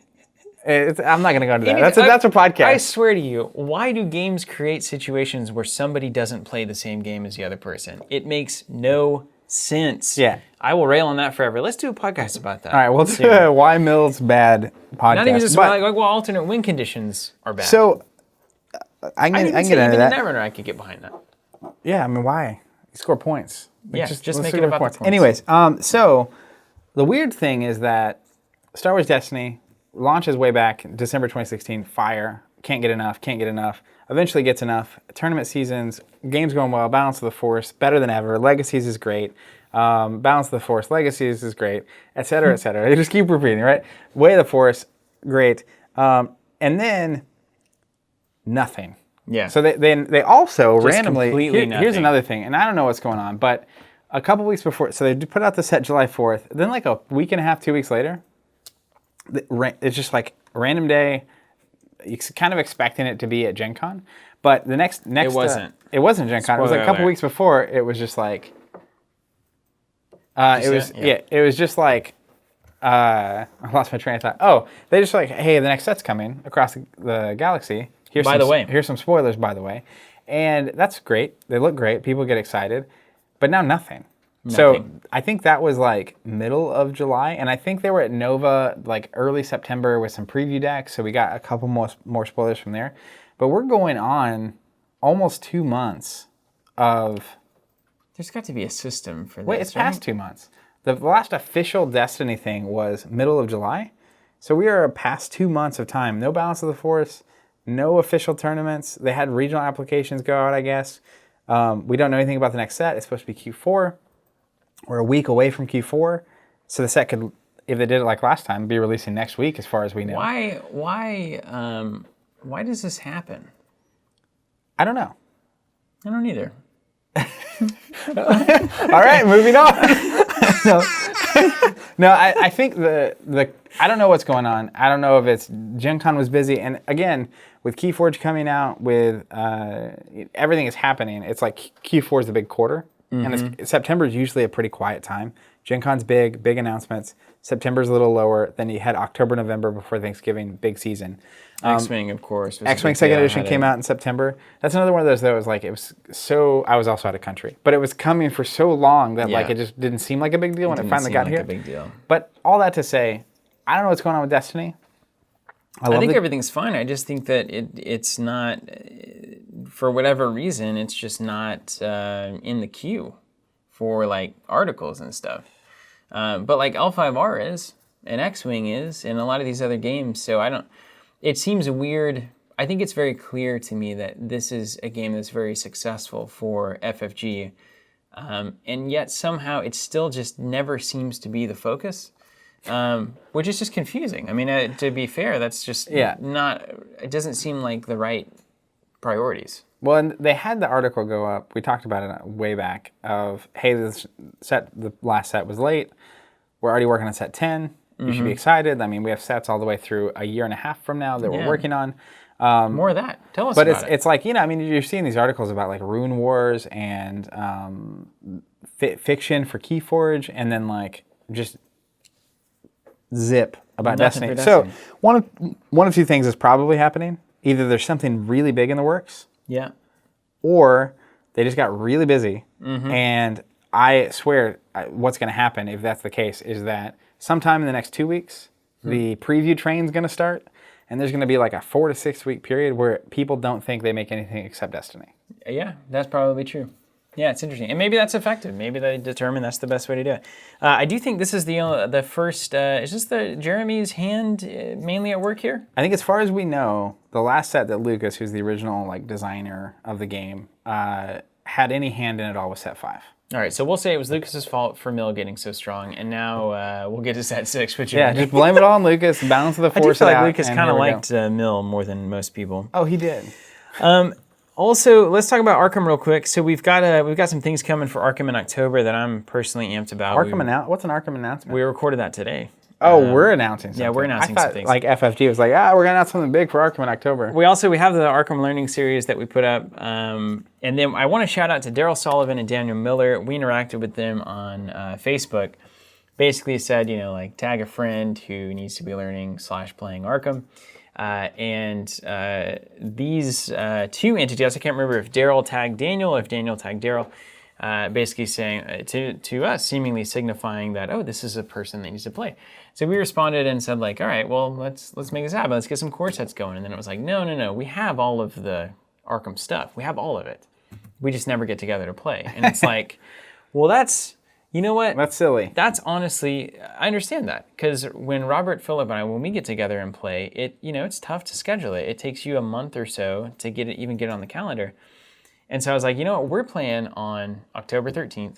I'm not gonna go into that. That's a podcast. I swear to you, why do games create situations where somebody doesn't play the same game as the other person? It makes no sense. Yeah. I will rail on that forever. Let's do a podcast about that. All right, we'll do a Why Mill's Bad podcast. Not even just but, like alternate win conditions are bad. So I can get into even that. in Netrunner, I could get behind that. Yeah, I mean, why? You score points. Like, Yeah, just let's make score it about the points. Anyways, so the weird thing is that Star Wars Destiny launches way back December 2016. Fire, can't get enough. Eventually gets enough. Tournament seasons, games going well. Balance of the Force, better than ever. Legacies is great. Balance of the Force, Legacies is great, et cetera, et cetera. They just keep repeating, right? Way of the Force, great. And then nothing. Yeah. So they also Just randomly, completely here's nothing. another thing, and I don't know what's going on, but a couple weeks before, so they put out the set July 4th, then like a week and a half, 2 weeks later, it's just like a random day. You're kind of expecting it to be at Gen Con, but the next It wasn't. It wasn't Gen Con. It was like a couple alert. weeks before. It was just like it was Yeah. it was just like I lost my train of thought. Oh, they just like, hey, the next set's coming across the galaxy. Here's some spoilers, by the way, and that's great. They look great. People get excited, but now nothing. So I think that was like middle of July, and I think they were at Nova like early September with some preview decks. So we got a couple more spoilers from there, but we're going on almost 2 months of. There's got to be a system for this. Wait, it's right? past 2 months. The last official Destiny thing was middle of July, so we are past 2 months of time. No Balance of the Force, no official tournaments. They had regional applications go out, I guess. We don't know anything about the next set. It's supposed to be Q4. We're a week away from Q4, so the set could, if they did it like last time, be releasing next week, as far as we know. Why does this happen? I don't know. I don't either. All right, moving on. No, I think I don't know what's going on. I don't know if it's Gen Con was busy, and again, with Keyforge coming out, with everything is happening. It's like Q4 is the big quarter. And September is usually a pretty quiet time. Gen Con's big announcements. September's a little lower. Then you had October, November before Thanksgiving, big season. X-Wing, of course. X-Wing Second Edition came out in September. That's another one of those that was like, it was so, I was also out of country, but it was coming for so long that like it just didn't seem like a big deal when it finally got here. A big deal. But all that to say, I don't know what's going on with Destiny. I think everything's fine. I just think that it's not, for whatever reason, it's just not in the queue for like articles and stuff. But like L5R is, and X-Wing is, and a lot of these other games. So it seems weird. I think it's very clear to me that this is a game that's very successful for FFG. And yet somehow it still just never seems to be the focus. which is just confusing. I mean, to be fair, that's just not. It doesn't seem like the right priorities. Well, and they had the article go up. We talked about it way back. Of hey, the last set was late. We're already working on set 10. You should be excited. I mean, we have sets all the way through a year and a half from now that we're working on. More of that. Tell us about it. But it's like, I mean, you're seeing these articles about like Rune Wars and fiction for Keyforge, and then like just zip about Destiny. So one of two things is probably happening. Either there's something really big in the works. Yeah. Or they just got really busy. And I swear what's going to happen if that's the case is that sometime in the next 2 weeks, the preview train's going to start. And there's going to be like a 4 to 6 week period where people don't think they make anything except Destiny. Yeah, that's probably true. Yeah, it's interesting. And maybe that's effective. Maybe they determine that's the best way to do it. I do think this is the first, is this Jeremy's hand mainly at work here? I think as far as we know, the last set that Lucas, who's the original like designer of the game, had any hand in it all was set 5. All right, so we'll say it was Lucas's fault for Mill getting so strong, and now we'll get to set 6. Which just blame it all on Lucas, balance of the force. I do feel like Lucas kind of liked Mill more than most people. Oh, he did. Also, let's talk about Arkham real quick. So we've got some things coming for Arkham in October that I'm personally amped about. What's an Arkham announcement? We recorded that today. Oh, we're announcing something. Yeah, we're announcing some things. Like FFG was like, we're going to announce something big for Arkham in October. We have the Arkham Learning Series that we put up. And then I want to shout out to Daryl Sullivan and Daniel Miller. We interacted with them on Facebook. Basically said, like tag a friend who needs to be learning / playing Arkham. These two entities, I can't remember if Daryl tagged Daniel or if Daniel tagged Daryl, basically saying to us, seemingly signifying that, this is a person that needs to play. So we responded and said like, all right, well, let's make this happen. Let's get some core sets going. And then it was like, no. We have all of the Arkham stuff. We have all of it. We just never get together to play. And it's like, well, you know what? That's silly. That's honestly, I understand that. Because when Robert, Phillip, and I, when we get together and play, it's tough to schedule it. It takes you a month or so to get it on the calendar. And so I was like, we're playing on October 13th,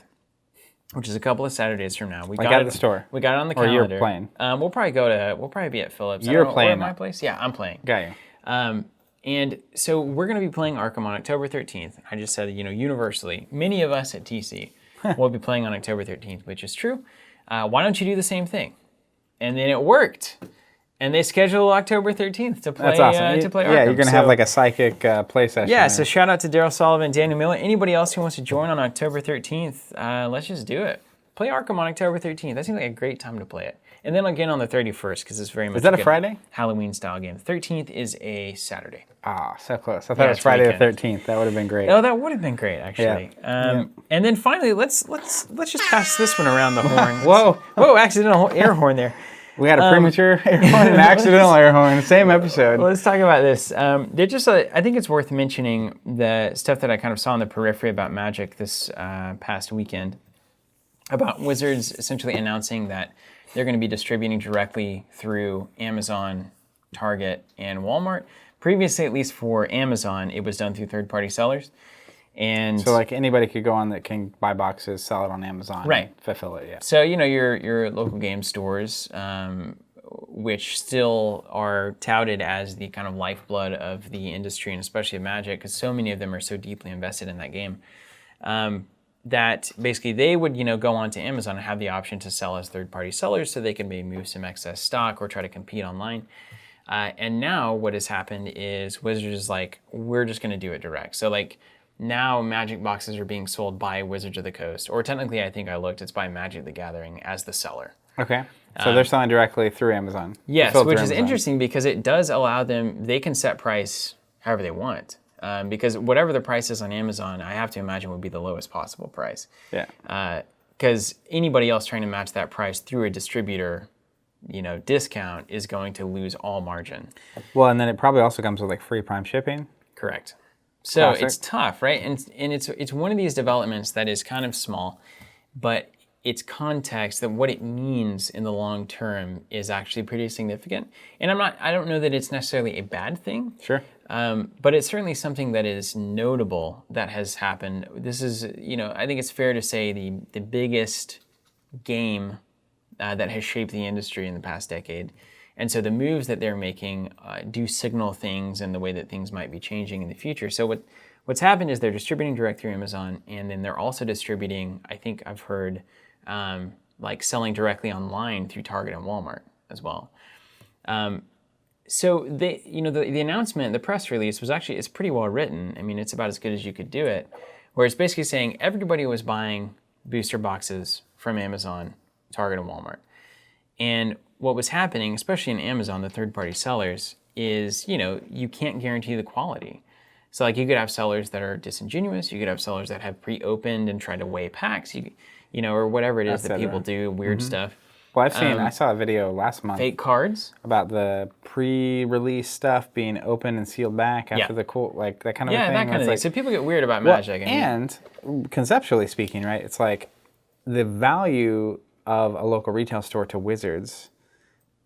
which is a couple of Saturdays from now. We got it at the store. We got it on the calendar. Or you're playing. We'll probably be at Phillip's. You're playing. Or at my place? Yeah, I'm playing. Got you. And so we're going to be playing Arkham on October 13th. I just said, universally, many of us at TC will be playing on October 13th, which is true. Why don't you do the same thing? And then it worked. And they scheduled October 13th to play. That's awesome. To play Arkham. Yeah, you're going to have like a psychic play session. Yeah, so shout out to Daryl Sullivan and Daniel Miller. Anybody else who wants to join on October 13th, let's just do it. Play Arkham on October 13th. That seems like a great time to play it. And then again on the 31st, because it's very much a Friday? Halloween-style game. The 13th is a Saturday. Ah, so close. I thought it was Friday the 13th. That would have been great. Oh, that would have been great, actually. Yeah. And then finally, let's just pass this one around the horn. Whoa, accidental air horn there. We had a premature air horn and an accidental air horn, same episode. Well, let's talk about this. I think it's worth mentioning the stuff that I kind of saw on the periphery about Magic this past weekend, about Wizards essentially announcing that they're going to be distributing directly through Amazon, Target, and Walmart. Previously, at least for Amazon, it was done through third-party sellers. And so like anybody could go on that can buy boxes, sell it on Amazon, right? And fulfill it, yeah. So your local game stores, which still are touted as the kind of lifeblood of the industry and especially of Magic, because so many of them are so deeply invested in that game, that basically they would go onto Amazon and have the option to sell as third-party sellers, so they can maybe move some excess stock or try to compete online. And now what has happened is Wizards is like, we're just going to do it direct. So like, now Magic boxes are being sold by Wizards of the Coast, or technically I think I looked, it's by Magic the Gathering as the seller. Okay, so they're selling directly through Amazon. Yes, which is interesting because it does allow them, they can set price however they want. Because whatever the price is on Amazon, I have to imagine would be the lowest possible price. Yeah. Because anybody else trying to match that price through a distributor, discount is going to lose all margin. Well, and then it probably also comes with like free Prime shipping. Correct. So classic. It's tough, right? And it's one of these developments that is kind of small, but its context, that what it means in the long term is actually pretty significant. And I don't know that it's necessarily a bad thing. Sure. But it's certainly something that is notable that has happened. This is, I think it's fair to say the biggest game that has shaped the industry in the past decade. And so the moves that they're making do signal things and the way that things might be changing in the future. So what's happened is they're distributing direct through Amazon, and then they're also distributing, I think I've heard, like selling directly online through Target and Walmart as well. So they, the announcement, the press release it's pretty well written. I mean, it's about as good as you could do it, where it's basically saying everybody was buying booster boxes from Amazon, Target, and Walmart. And what was happening, especially in Amazon, the third-party sellers, is, you can't guarantee the quality. So like you could have sellers that are disingenuous, you could have sellers that have pre-opened and tried to weigh packs, or whatever it is that people do, weird stuff. Well, I saw a video last month. Fake cards? About the pre-release stuff being opened and sealed back after the like that kind of thing. Yeah, that kind of thing. So people get weird about Magic. And conceptually speaking, right, it's like the value of a local retail store to Wizards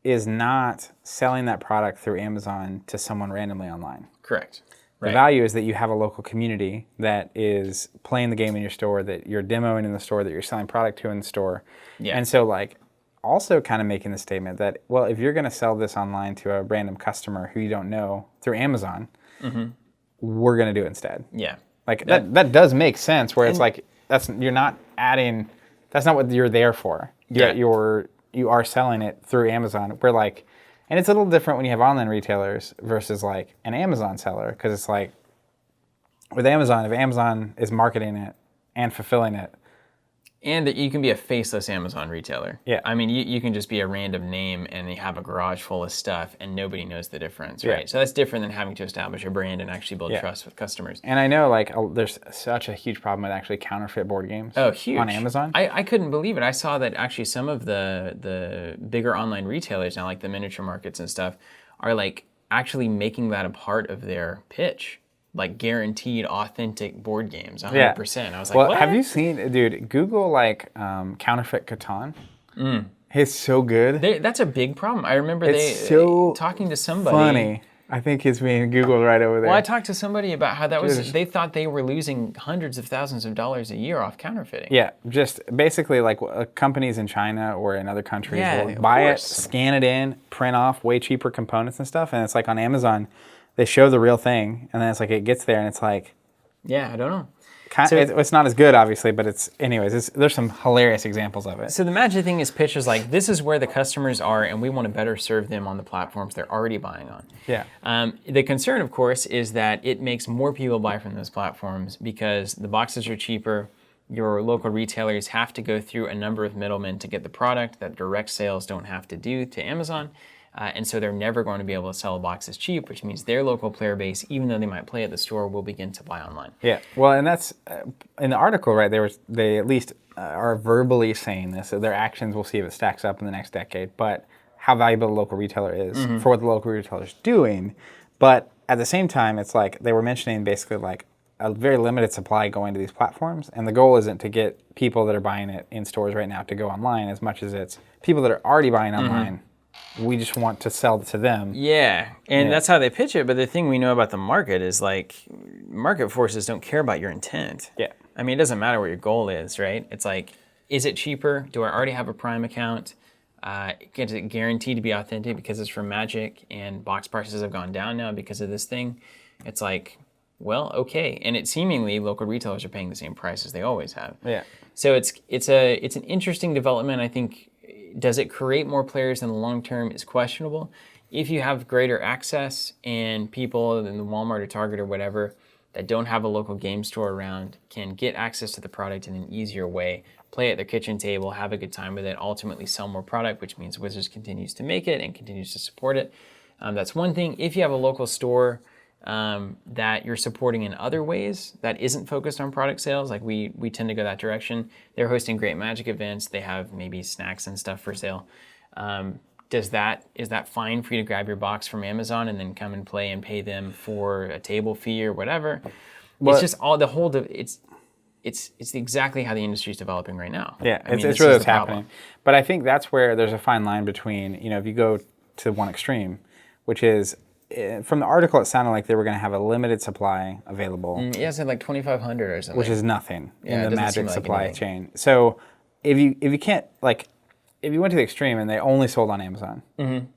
is not selling that product through Amazon to someone randomly online. Correct. The value is that you have a local community that is playing the game in your store, that you're demoing in the store, that you're selling product to in the store. Yeah. And so like also kind of making the statement that, well, if you're going to sell this online to a random customer who you don't know through Amazon, we're going to do it instead. Yeah. Like that does make sense where it's like, that's not what you're there for. You are selling it through Amazon. We're like, and it's a little different when you have online retailers versus like an Amazon seller, because it's like with Amazon, if Amazon is marketing it and fulfilling it. And that you can be a faceless Amazon retailer. Yeah. I mean, you can just be a random name and you have a garage full of stuff and nobody knows the difference, right? So that's different than having to establish a brand and actually build trust with customers. And I know like there's such a huge problem with actually counterfeit board games. Oh, huge. On Amazon. I couldn't believe it. I saw that actually some of the bigger online retailers now, like the miniature markets and stuff, are like actually making that a part of their pitch. Like guaranteed authentic board games, 100%. I was like, well, what? Have you seen, dude, Google like counterfeit Catan? It's so good. That's a big problem. I remember talking to somebody. Funny. I think it's being Googled right over there. Well, I talked to somebody about how that was, they thought they were losing hundreds of thousands of dollars a year off counterfeiting. Yeah, just basically like companies in China or in other countries will buy it, scan it in, print off way cheaper components and stuff, and it's like on Amazon, they show the real thing, and then it's like it gets there, and it's like... Yeah, I don't know. It's not as good, obviously, but there's some hilarious examples of it. So the Magic thing is pitched as like, this is where the customers are, and we want to better serve them on the platforms they're already buying on. Yeah. The concern, of course, is that it makes more people buy from those platforms because the boxes are cheaper. Your local retailers have to go through a number of middlemen to get the product that direct sales don't have to do to Amazon. And so they're never going to be able to sell a box as cheap, which means their local player base, even though they might play at the store, will begin to buy online. Yeah, well, and that's in the article, right? They at least are verbally saying this. So their actions, we'll see if it stacks up in the next decade. But how valuable the local retailer is for what the local retailer is doing. But at the same time, it's like they were mentioning basically like a very limited supply going to these platforms, and the goal isn't to get people that are buying it in stores right now to go online as much as it's people that are already buying online. We just want to sell to them. Yeah, and that's how they pitch it. But the thing we know about the market is like market forces don't care about your intent. Yeah. I mean, it doesn't matter what your goal is, right? It's like, is it cheaper? Do I already have a Prime account? Is it guaranteed to be authentic because it's from Magic and box prices have gone down now because of this thing? It's like, well, okay. And it seemingly local retailers are paying the same price as they always have. Yeah. So it's an interesting development, I think. Does it create more players in the long term is questionable. If you have greater access and people in the Walmart or Target or whatever that don't have a local game store around can get access to the product in an easier way, play at their kitchen table, have a good time with it, ultimately sell more product, which means Wizards continues to make it and continues to support it. That's one thing. If you have a local store that you're supporting in other ways that isn't focused on product sales, like we tend to go that direction. They're hosting great Magic events. They have maybe snacks and stuff for sale. Is that fine for you to grab your box from Amazon and then come and play and pay them for a table fee or whatever? Well, it's just all the whole. It's exactly how the industry is developing right now. Yeah, it's really what's happening. But I think that's where there's a fine line between if you go to one extreme, which is. From the article, it sounded like they were going to have a limited supply available. Yeah, it said like 2,500 or something. Which is nothing in the Magic supply chain. So if you can't, like, if you went to the extreme and they only sold on Amazon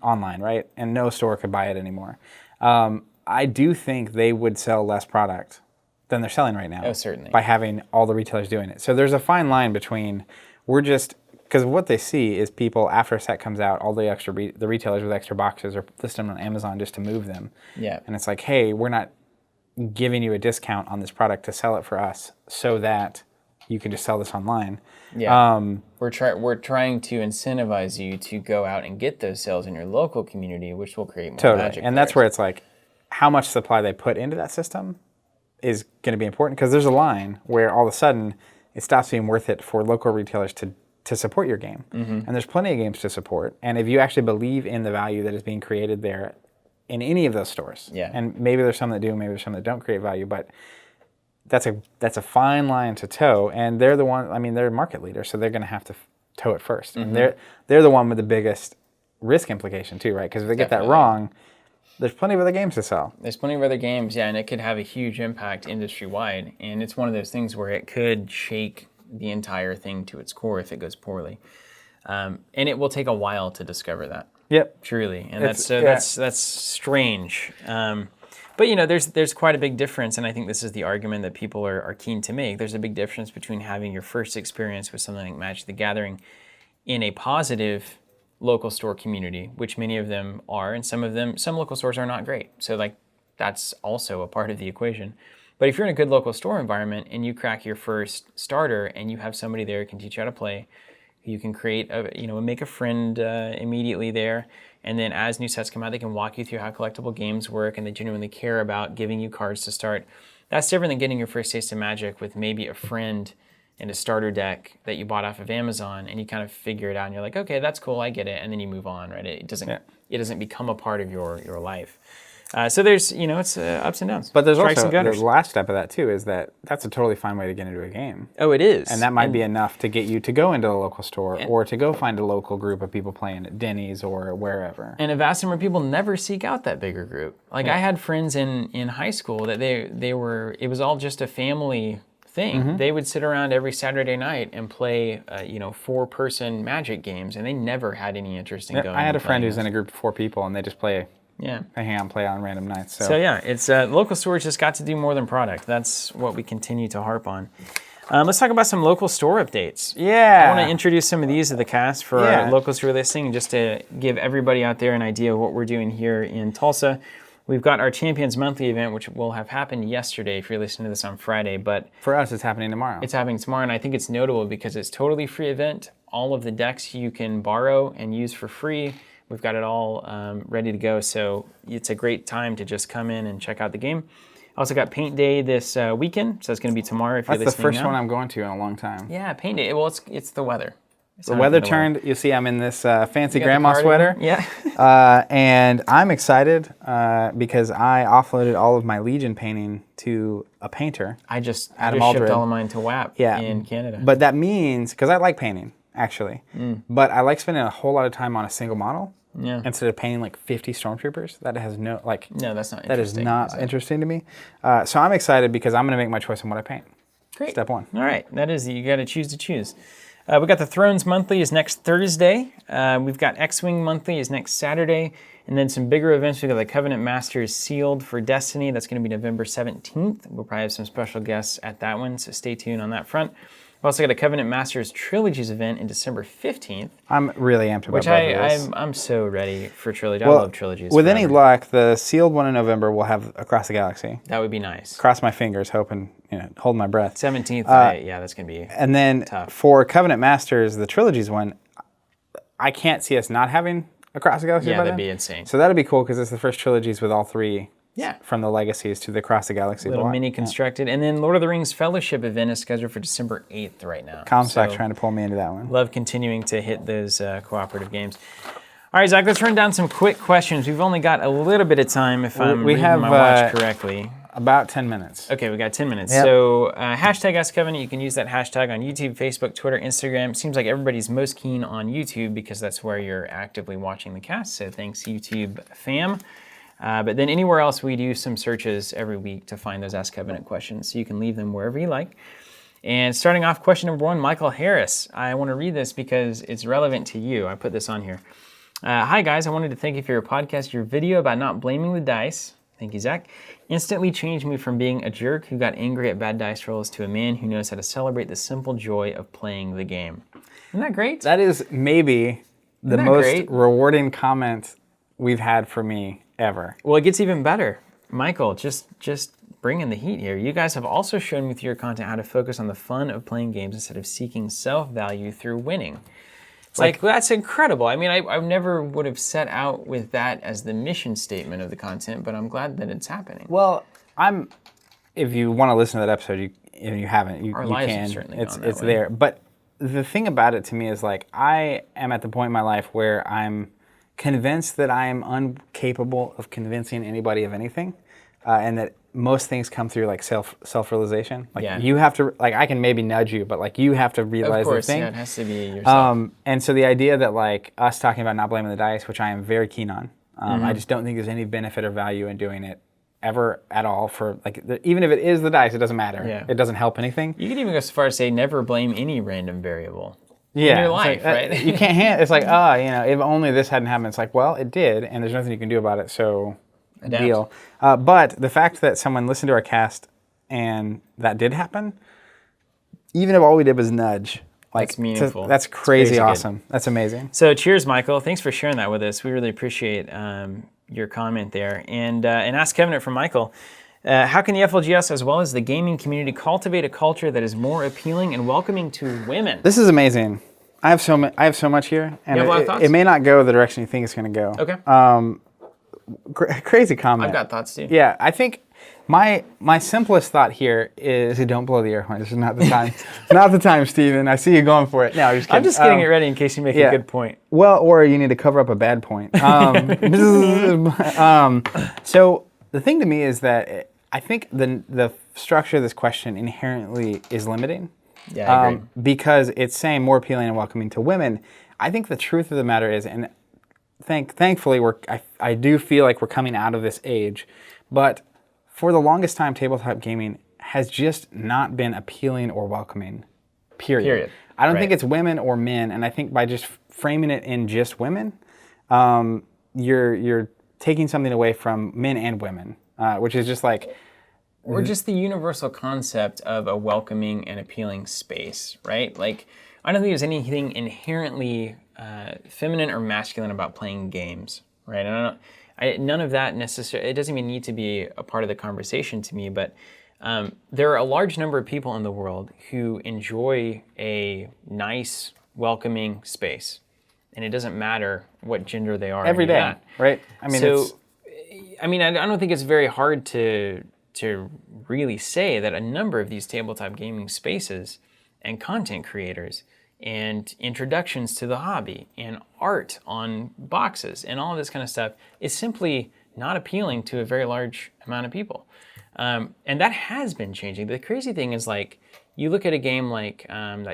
online, right, and no store could buy it anymore, I do think they would sell less product than they're selling right now. Oh, certainly. By having all the retailers doing it. So there's a fine line between because what they see is people, after a set comes out, all the the retailers with extra boxes are listing them on Amazon just to move them. Yeah. And it's like, hey, we're not giving you a discount on this product to sell it for us so that you can just sell this online. Yeah. We're trying to incentivize you to go out and get those sales in your local community, which will create more Totally. magic And players. that's where it's like, how much supply they put into that system is going to be important, because there's a line where all of a sudden it stops being worth it for local retailers to support your game. And there's plenty of games to support. And if you actually believe in the value that is being created there in any of those stores, and maybe there's some that do, maybe there's some that don't create value, but that's a fine line to toe. And they're the one, I mean, they're a market leader, so they're going to have to toe it first. And they're the one with the biggest risk implication too, right? Because if they get that wrong, there's plenty of other games to sell. There's plenty of other games, yeah, and it could have a huge impact industry-wide. And it's one of those things where it could shake the entire thing to its core if it goes poorly. And it will take a while to discover that. Yep. Truly. And that's strange. But, you know, there's quite a big difference, and I think this is the argument that people are keen to make. There's a big difference between having your first experience with something like Magic the Gathering in a positive local store community, which many of them are, and some local stores are not great. So, like, that's also a part of the equation. But if you're in a good local store environment and you crack your first starter and you have somebody there who can teach you how to play, you can create make a friend immediately there. And then as new sets come out, they can walk you through how collectible games work, and they genuinely care about giving you cards to start. That's different than getting your first taste of Magic with maybe a friend and a starter deck that you bought off of Amazon, and you kind of figure it out and you're like, okay, that's cool, I get it. And then you move on, right? It doesn't become a part of your life. So there's, it's ups and downs. But there's Strikes also, and gutters. the last step of that too is that's a totally fine way to get into a game. Oh, it is. And that might be enough to get you to go into a local store or to go find a local group of people playing at Denny's or wherever. And a vast number of people never seek out that bigger group. Like I had friends in high school that it was all just a family thing. They would sit around every Saturday night and play, 4-person Magic games, and they never had any interest in going. I had a friend who's in a group of 4 people, and they just play. Yeah. They hang out and play on random nights. So yeah, it's local stores just got to do more than product. That's what we continue to harp on. Let's talk about some local store updates. Yeah. I want to introduce some of these to the cast for our local store listing, just to give everybody out there an idea of what we're doing here in Tulsa. We've got our Champions Monthly event, which will have happened yesterday if you're listening to this on Friday. But for us, it's happening tomorrow. It's happening tomorrow, and I think it's notable because it's totally free event. All of the decks you can borrow and use for free. We've got it all ready to go, so it's a great time to just come in and check out the game. Also got Paint Day this weekend, so it's going to be tomorrow if you're listening. That's the first one I'm going to in a long time. Yeah, Paint Day. Well, it's the weather. The weather turned. You see, I'm in this fancy grandma sweater. Yeah. And I'm excited because I offloaded all of my Legion painting to a painter. I just Adam shipped Aldred. all of mine to WAP in Canada. But that means, because I like painting, actually, but I like spending a whole lot of time on a single model instead of painting like 50 Stormtroopers. That has no, no, that's not interesting. That is not interesting to me. So I'm excited because I'm going to make my choice on what I paint. Great. Step 1. All right. That is, you got to choose. We got the Thrones Monthly is next Thursday. We've got X-Wing Monthly is next Saturday. And then some bigger events. We've got the Covenant Masters Sealed for Destiny. That's going to be November 17th. We'll probably have some special guests at that one, so stay tuned on that front. We've also got a Covenant Masters Trilogies event in December 15th. I'm really amped about both of those. I'm so ready for trilogy. I love trilogies. With any luck, the sealed one in November will have Across the Galaxy. That would be nice. Cross my fingers, hoping, hold my breath. 17th, that's going to be And then tough. For Covenant Masters, the Trilogies one, I can't see us not having Across the Galaxy by that'd then. be insane. So that'd be cool because it's the first trilogies with all 3 Yeah. from the Legacies to the Across the Galaxy. Little mini constructed. And then Lord of the Rings Fellowship event is scheduled for December 8th right now. Comstock trying to pull me into that one. Love continuing to hit those cooperative games. All right, Zach, let's run down some quick questions. We've only got a little bit of time if I'm reading my watch correctly. About 10 minutes. Okay, we got 10 minutes. Yep. So hashtag AskKevin, you can use that hashtag on YouTube, Facebook, Twitter, Instagram. It seems like everybody's most keen on YouTube because that's where you're actively watching the cast. So thanks, YouTube fam. But then anywhere else, we do some searches every week to find those Ask Kevin questions. So you can leave them wherever you like. And starting off, question number 1, Michael Harris. I want to read this because it's relevant to you. I put this on here. Hi, guys. I wanted to thank you for your podcast. Your video about not blaming the dice, thank you, Zach, instantly changed me from being a jerk who got angry at bad dice rolls to a man who knows how to celebrate the simple joy of playing the game. Isn't that great? That is maybe the most rewarding comment we've had for me ever. Well, it gets even better. Michael, just bringing the heat here. You guys have also shown with your content how to focus on the fun of playing games instead of seeking self-value through winning. It's like that's incredible. I mean, I never would have set out with that as the mission statement of the content, but I'm glad that it's happening. Well, if you want to listen to that episode, if you haven't, you can. Certainly it's there. But the thing about it to me is like I am at the point in my life where I'm convinced that I am incapable of convincing anybody of anything, and that most things come through like self-realization. Like you have to, like I can maybe nudge you, but like you have to realize the thing. Yeah, it has to be yourself. And so the idea that like us talking about not blaming the dice, which I am very keen on, I just don't think there's any benefit or value in doing it ever at all for like, even if it is the dice, it doesn't matter. Yeah. It doesn't help anything. You could even go so far as say never blame any random variable. In your life, like, right? You can't it's like, if only this hadn't happened. It's like, well, it did, and there's nothing you can do about it, so deal. But the fact that someone listened to our cast and that did happen, even if all we did was nudge, like that's meaningful. That's crazy awesome. Good. That's amazing. So cheers, Michael. Thanks for sharing that with us. We really appreciate your comment there. And Ask Kevin from Michael. How can the FLGS as well as the gaming community cultivate a culture that is more appealing and welcoming to women? This is amazing. I have so much here, and it may not go the direction you think it's going to go. Okay. Crazy comment. I've got thoughts too. Yeah, I think my simplest thought here is don't blow the air horn. This is not the time. Not the time, Steven. I see you going for it. No, I'm just kidding. I'm just getting it ready in case you make a good point. Well, or you need to cover up a bad point. So the thing to me is that I think the structure of this question inherently is limiting. Yeah, I agree. Because it's saying more appealing and welcoming to women. I think the truth of the matter is, and thankfully I do feel like we're coming out of this age, but for the longest time, tabletop gaming has just not been appealing or welcoming. Period. I don't think it's women or men, and I think by just framing it in just women, you're taking something away from men and women, which is just like. Or just the universal concept of a welcoming and appealing space, right? Like, I don't think there's anything inherently feminine or masculine about playing games, right? And none of that necessarily, it doesn't even need to be a part of the conversation to me, but there are a large number of people in the world who enjoy a nice, welcoming space. And it doesn't matter what gender they are. Every day, right? I mean, I don't think it's very hard to really say that a number of these tabletop gaming spaces and content creators and introductions to the hobby and art on boxes and all of this kind of stuff is simply not appealing to a very large amount of people. And that has been changing. The crazy thing is like, you look at a game like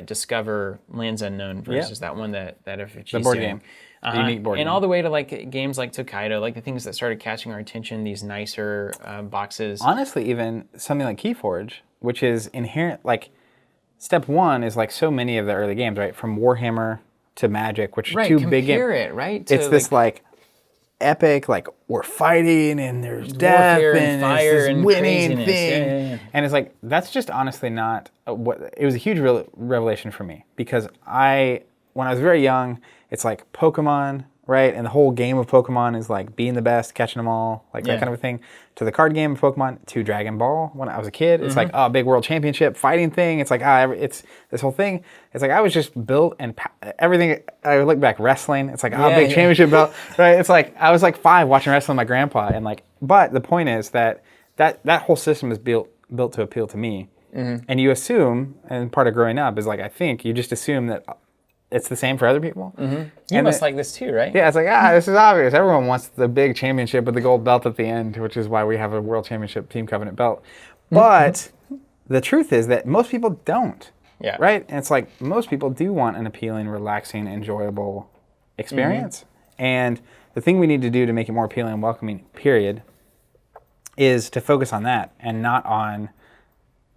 Discover Lands Unknown versus that one that FFG's the board doing. game. The unique board and game. all the way to like games like Tokaido, like the things that started catching our attention, these nicer boxes. Honestly, even something like Keyforge, which is inherent, like step one is like so many of the early games, right? From Warhammer to Magic, which are two big games. It, right? It's this like epic, like we're fighting and there's death and fire it's this and winning thing. Yeah. And it's like, that's just honestly not what, it was a huge revelation for me because when I was very young, it's like Pokemon, right? And the whole game of Pokemon is like being the best, catching them all, like that kind of a thing. To the card game of Pokemon, to Dragon Ball when I was a kid. It's like, big world championship fighting thing. It's like, it's this whole thing. It's like I was just built and everything. I look back, wrestling. It's like, big championship belt, right? It's like, I was like 5 watching wrestling with my grandpa. And like, but the point is that whole system is built to appeal to me. Mm-hmm. And you assume, and part of growing up is like, I think you just assume that it's the same for other people. Mm-hmm. You must like this too, right? Yeah, it's like, this is obvious. Everyone wants the big championship with the gold belt at the end, which is why we have a World Championship Team Covenant belt. But the truth is that most people don't. Yeah. Right? And it's like, most people do want an appealing, relaxing, enjoyable experience. And the thing we need to do to make it more appealing and welcoming, period, is to focus on that and not on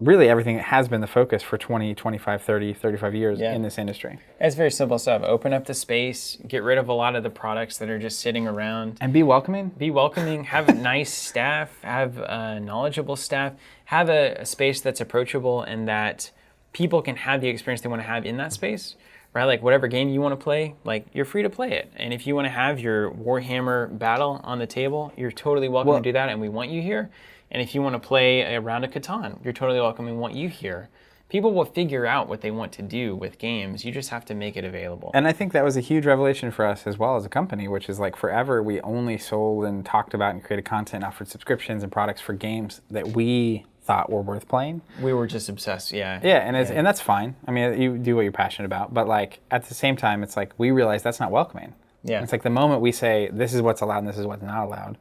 really everything has been the focus for 20, 25, 30, 35 years in this industry. It's very simple stuff. Open up the space, get rid of a lot of the products that are just sitting around. And be welcoming. Be welcoming, have nice staff, have knowledgeable staff, have a space that's approachable and that people can have the experience they want to have in that space, right? Like whatever game you want to play, like you're free to play it. And if you want to have your Warhammer battle on the table, you're totally welcome to do that and we want you here. And if you want to play a round of Catan, you're totally welcome and want you here. People will figure out what they want to do with games. You just have to make it available. And I think that was a huge revelation for us as well as a company, which is like forever we only sold and talked about and created content, offered subscriptions and products for games that we thought were worth playing. We were just obsessed, yeah. Yeah, and that's fine. I mean, you do what you're passionate about, but like at the same time, it's like we realize that's not welcoming. Yeah. It's like the moment we say this is what's allowed and this is what's not allowed,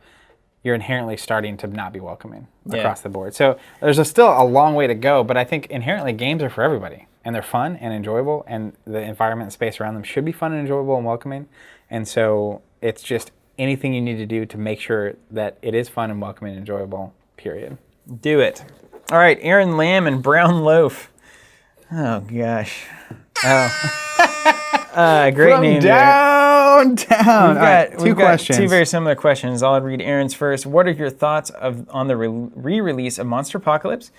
you're inherently starting to not be welcoming across the board. So there's still a long way to go, but I think inherently games are for everybody, and they're fun and enjoyable, and the environment and space around them should be fun and enjoyable and welcoming. And so it's just anything you need to do to make sure that it is fun and welcoming and enjoyable, period. Do it. All right, Aaron Lamb and Brown Loaf. Oh, gosh. Great name downtown. We've got questions. two very similar questions. I'll read Aaron's first. What are your thoughts on the re-release of Monster Apocalypse?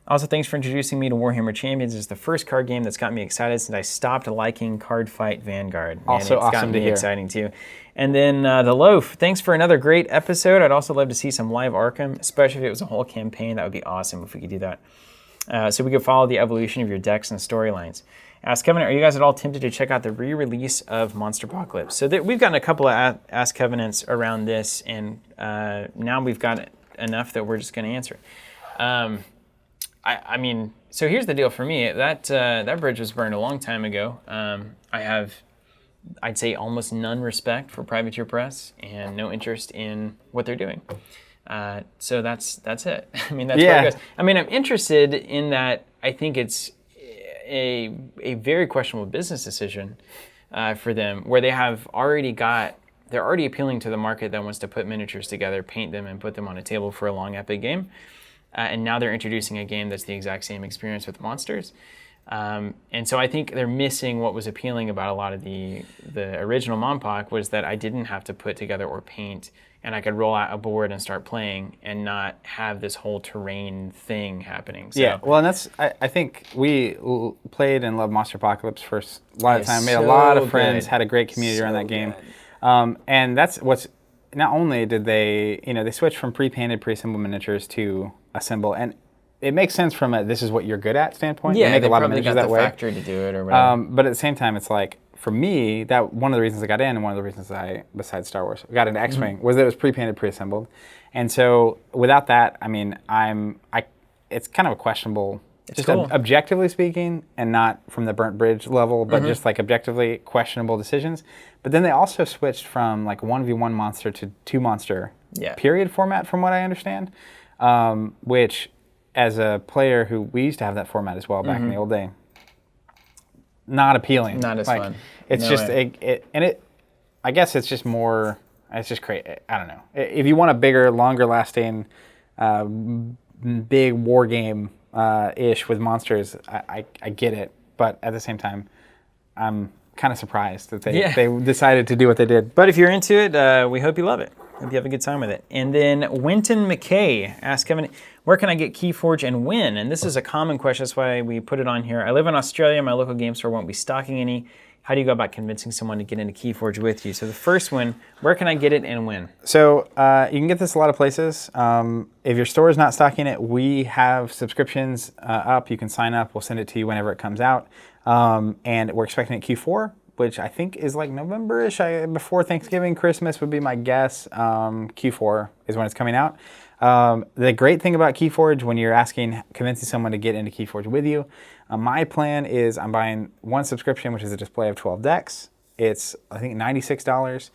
Also, thanks for introducing me to Warhammer Champions. It's the first card game that's got me excited since I stopped liking Card Fight Vanguard. Also it's awesome got me to hear. exciting too. And then the Loaf. Thanks for another great episode. I'd also love to see some live Arkham, especially if it was a whole campaign. That would be awesome if we could do that. So we could follow the evolution of your decks and storylines. Ask Kevin, are you guys at all tempted to check out the re-release of Monster Apocalypse? So we've gotten a couple of Ask Covenants around this, and now we've got enough that we're just going to answer. I mean, so here's the deal for me. That bridge was burned a long time ago. I have, I'd say, almost none respect for Privateer Press and no interest in what they're doing. So that's it. I mean, that's where it goes. I mean, I'm interested in that. I think it's a very questionable business decision for them, where they're already appealing to the market that wants to put miniatures together, paint them, and put them on a table for a long epic game. And now they're introducing a game that's the exact same experience with monsters. And so I think they're missing what was appealing about a lot of the original Monpoc was that I didn't have to put together or paint, and I could roll out a board and start playing and not have this whole terrain thing happening. So, yeah, well, and that's, I think we played and loved Monster Apocalypse for a lot of time, made a lot of friends, had a great community around that game. And that's what's, not only did they, they switched from pre-painted, pre-assembled miniatures to assemble, and it makes sense from a this is what you're good at standpoint. Yeah, they make a lot of probably miniatures got that the way. factory to do it or whatever. But at the same time, it's like, for me, that one of the reasons I got in, and one of the reasons I, besides Star Wars, got into X-Wing, was that it was pre-painted, pre-assembled. And so without that, I mean, it's kind of a questionable, objectively speaking, and not from the Burnt Bridge level, but just like objectively questionable decisions. But then they also switched from like 1v1 monster to 2 monster period format, from what I understand, which as a player who, we used to have that format as well back in the old day, not appealing. Not as fun. It's I guess it's just more, it's just crazy. I don't know. If you want a bigger, longer lasting, big war game ish with monsters, I get it. But at the same time, I'm kind of surprised that they decided to do what they did. But if you're into it, we hope you love it. Hope you have a good time with it. And then Winton McKay asked Kevin, where can I get Keyforge and when? And this is a common question. That's why we put it on here. I live in Australia. My local game store won't be stocking any. How do you go about convincing someone to get into Keyforge with you? So the first one, where can I get it and when? So you can get this a lot of places. If your store is not stocking it, we have subscriptions up. You can sign up. We'll send it to you whenever it comes out. And we're expecting it Q4, which I think is like November-ish. Before Thanksgiving, Christmas would be my guess. Q4 is when it's coming out. The great thing about Keyforge, when you're convincing someone to get into Keyforge with you, my plan is I'm buying one subscription, which is a display of 12 decks. It's, I think, $96.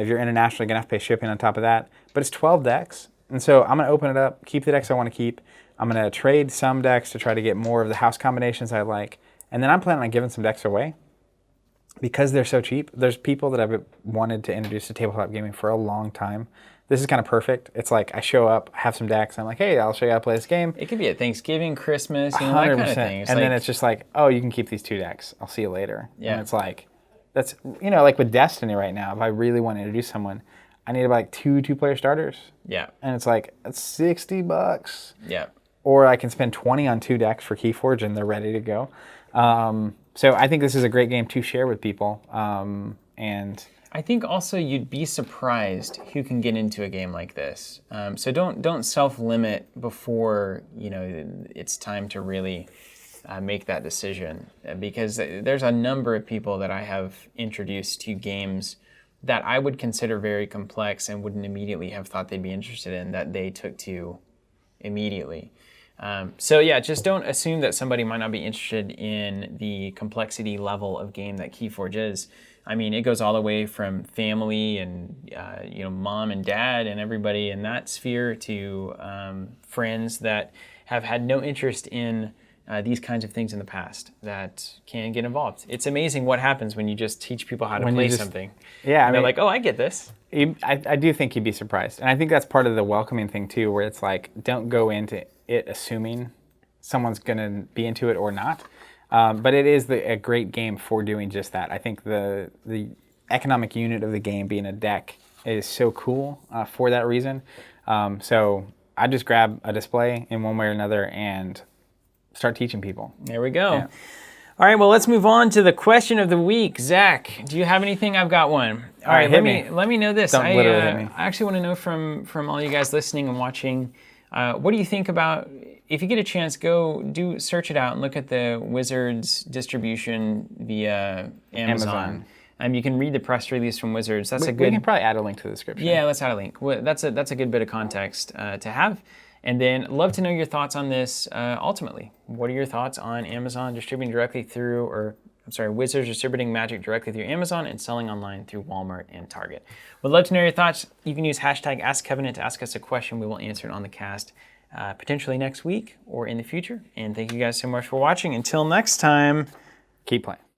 If you're internationally, you're going to have to pay shipping on top of that. But it's 12 decks. And so I'm going to open it up, keep the decks I want to keep. I'm going to trade some decks to try to get more of the house combinations I like. And then I'm planning on giving some decks away. Because they're so cheap, there's people that I've wanted to introduce to tabletop gaming for a long time. this is kind of perfect. It's like I show up, have some decks, I'm like, hey, I'll show you how to play this game. It could be at Thanksgiving, Christmas, you know, that kind of thing. And then it's just like, oh, you can keep these 2 decks. I'll see you later. Yeah. And it's like, that's, you know, like with Destiny right now, if I really want to introduce someone, I need about like 2 2-player starters. Yeah. And it's like, it's $60. Yeah. Or I can spend 20 on 2 decks for Keyforge and they're ready to go. So I think this is a great game to share with people. And I think also you'd be surprised who can get into a game like this. So don't self-limit before, you know, it's time to really make that decision, because there's a number of people that I have introduced to games that I would consider very complex and wouldn't immediately have thought they'd be interested in, that they took to immediately. So yeah, just don't assume that somebody might not be interested in the complexity level of game that Keyforge is. I mean, it goes all the way from family and you know, mom and dad and everybody in that sphere to friends that have had no interest in these kinds of things in the past that can get involved. It's amazing what happens when you just teach people how to play something. Yeah, and they're like, oh, I get this. I do think you'd be surprised. And I think that's part of the welcoming thing too, where it's like, don't go into it assuming someone's going to be into it or not. But it is a great game for doing just that. I think the economic unit of the game being a deck is so cool for that reason. So I just grab a display in one way or another and start teaching people. There we go. Yeah. All right, well, let's move on to the question of the week. Zach, do you have anything? I've got one. All right, let me know this. Don't literally hit me. I actually want to know from all you guys listening and watching, what do you think about, if you get a chance, go search it out and look at the Wizards distribution via Amazon. You can read the press release from Wizards. That's a good. We can probably add a link to the description. Yeah, let's add a link. That's a good bit of context to have. And then love to know your thoughts on this ultimately. What are your thoughts on Amazon distributing directly through, Wizards distributing Magic directly through Amazon and selling online through Walmart and Target? Would love to know your thoughts. You can use hashtag AskCovenant to ask us a question. We will answer it on the cast potentially next week or in the future. And thank you guys so much for watching. Until next time, keep playing.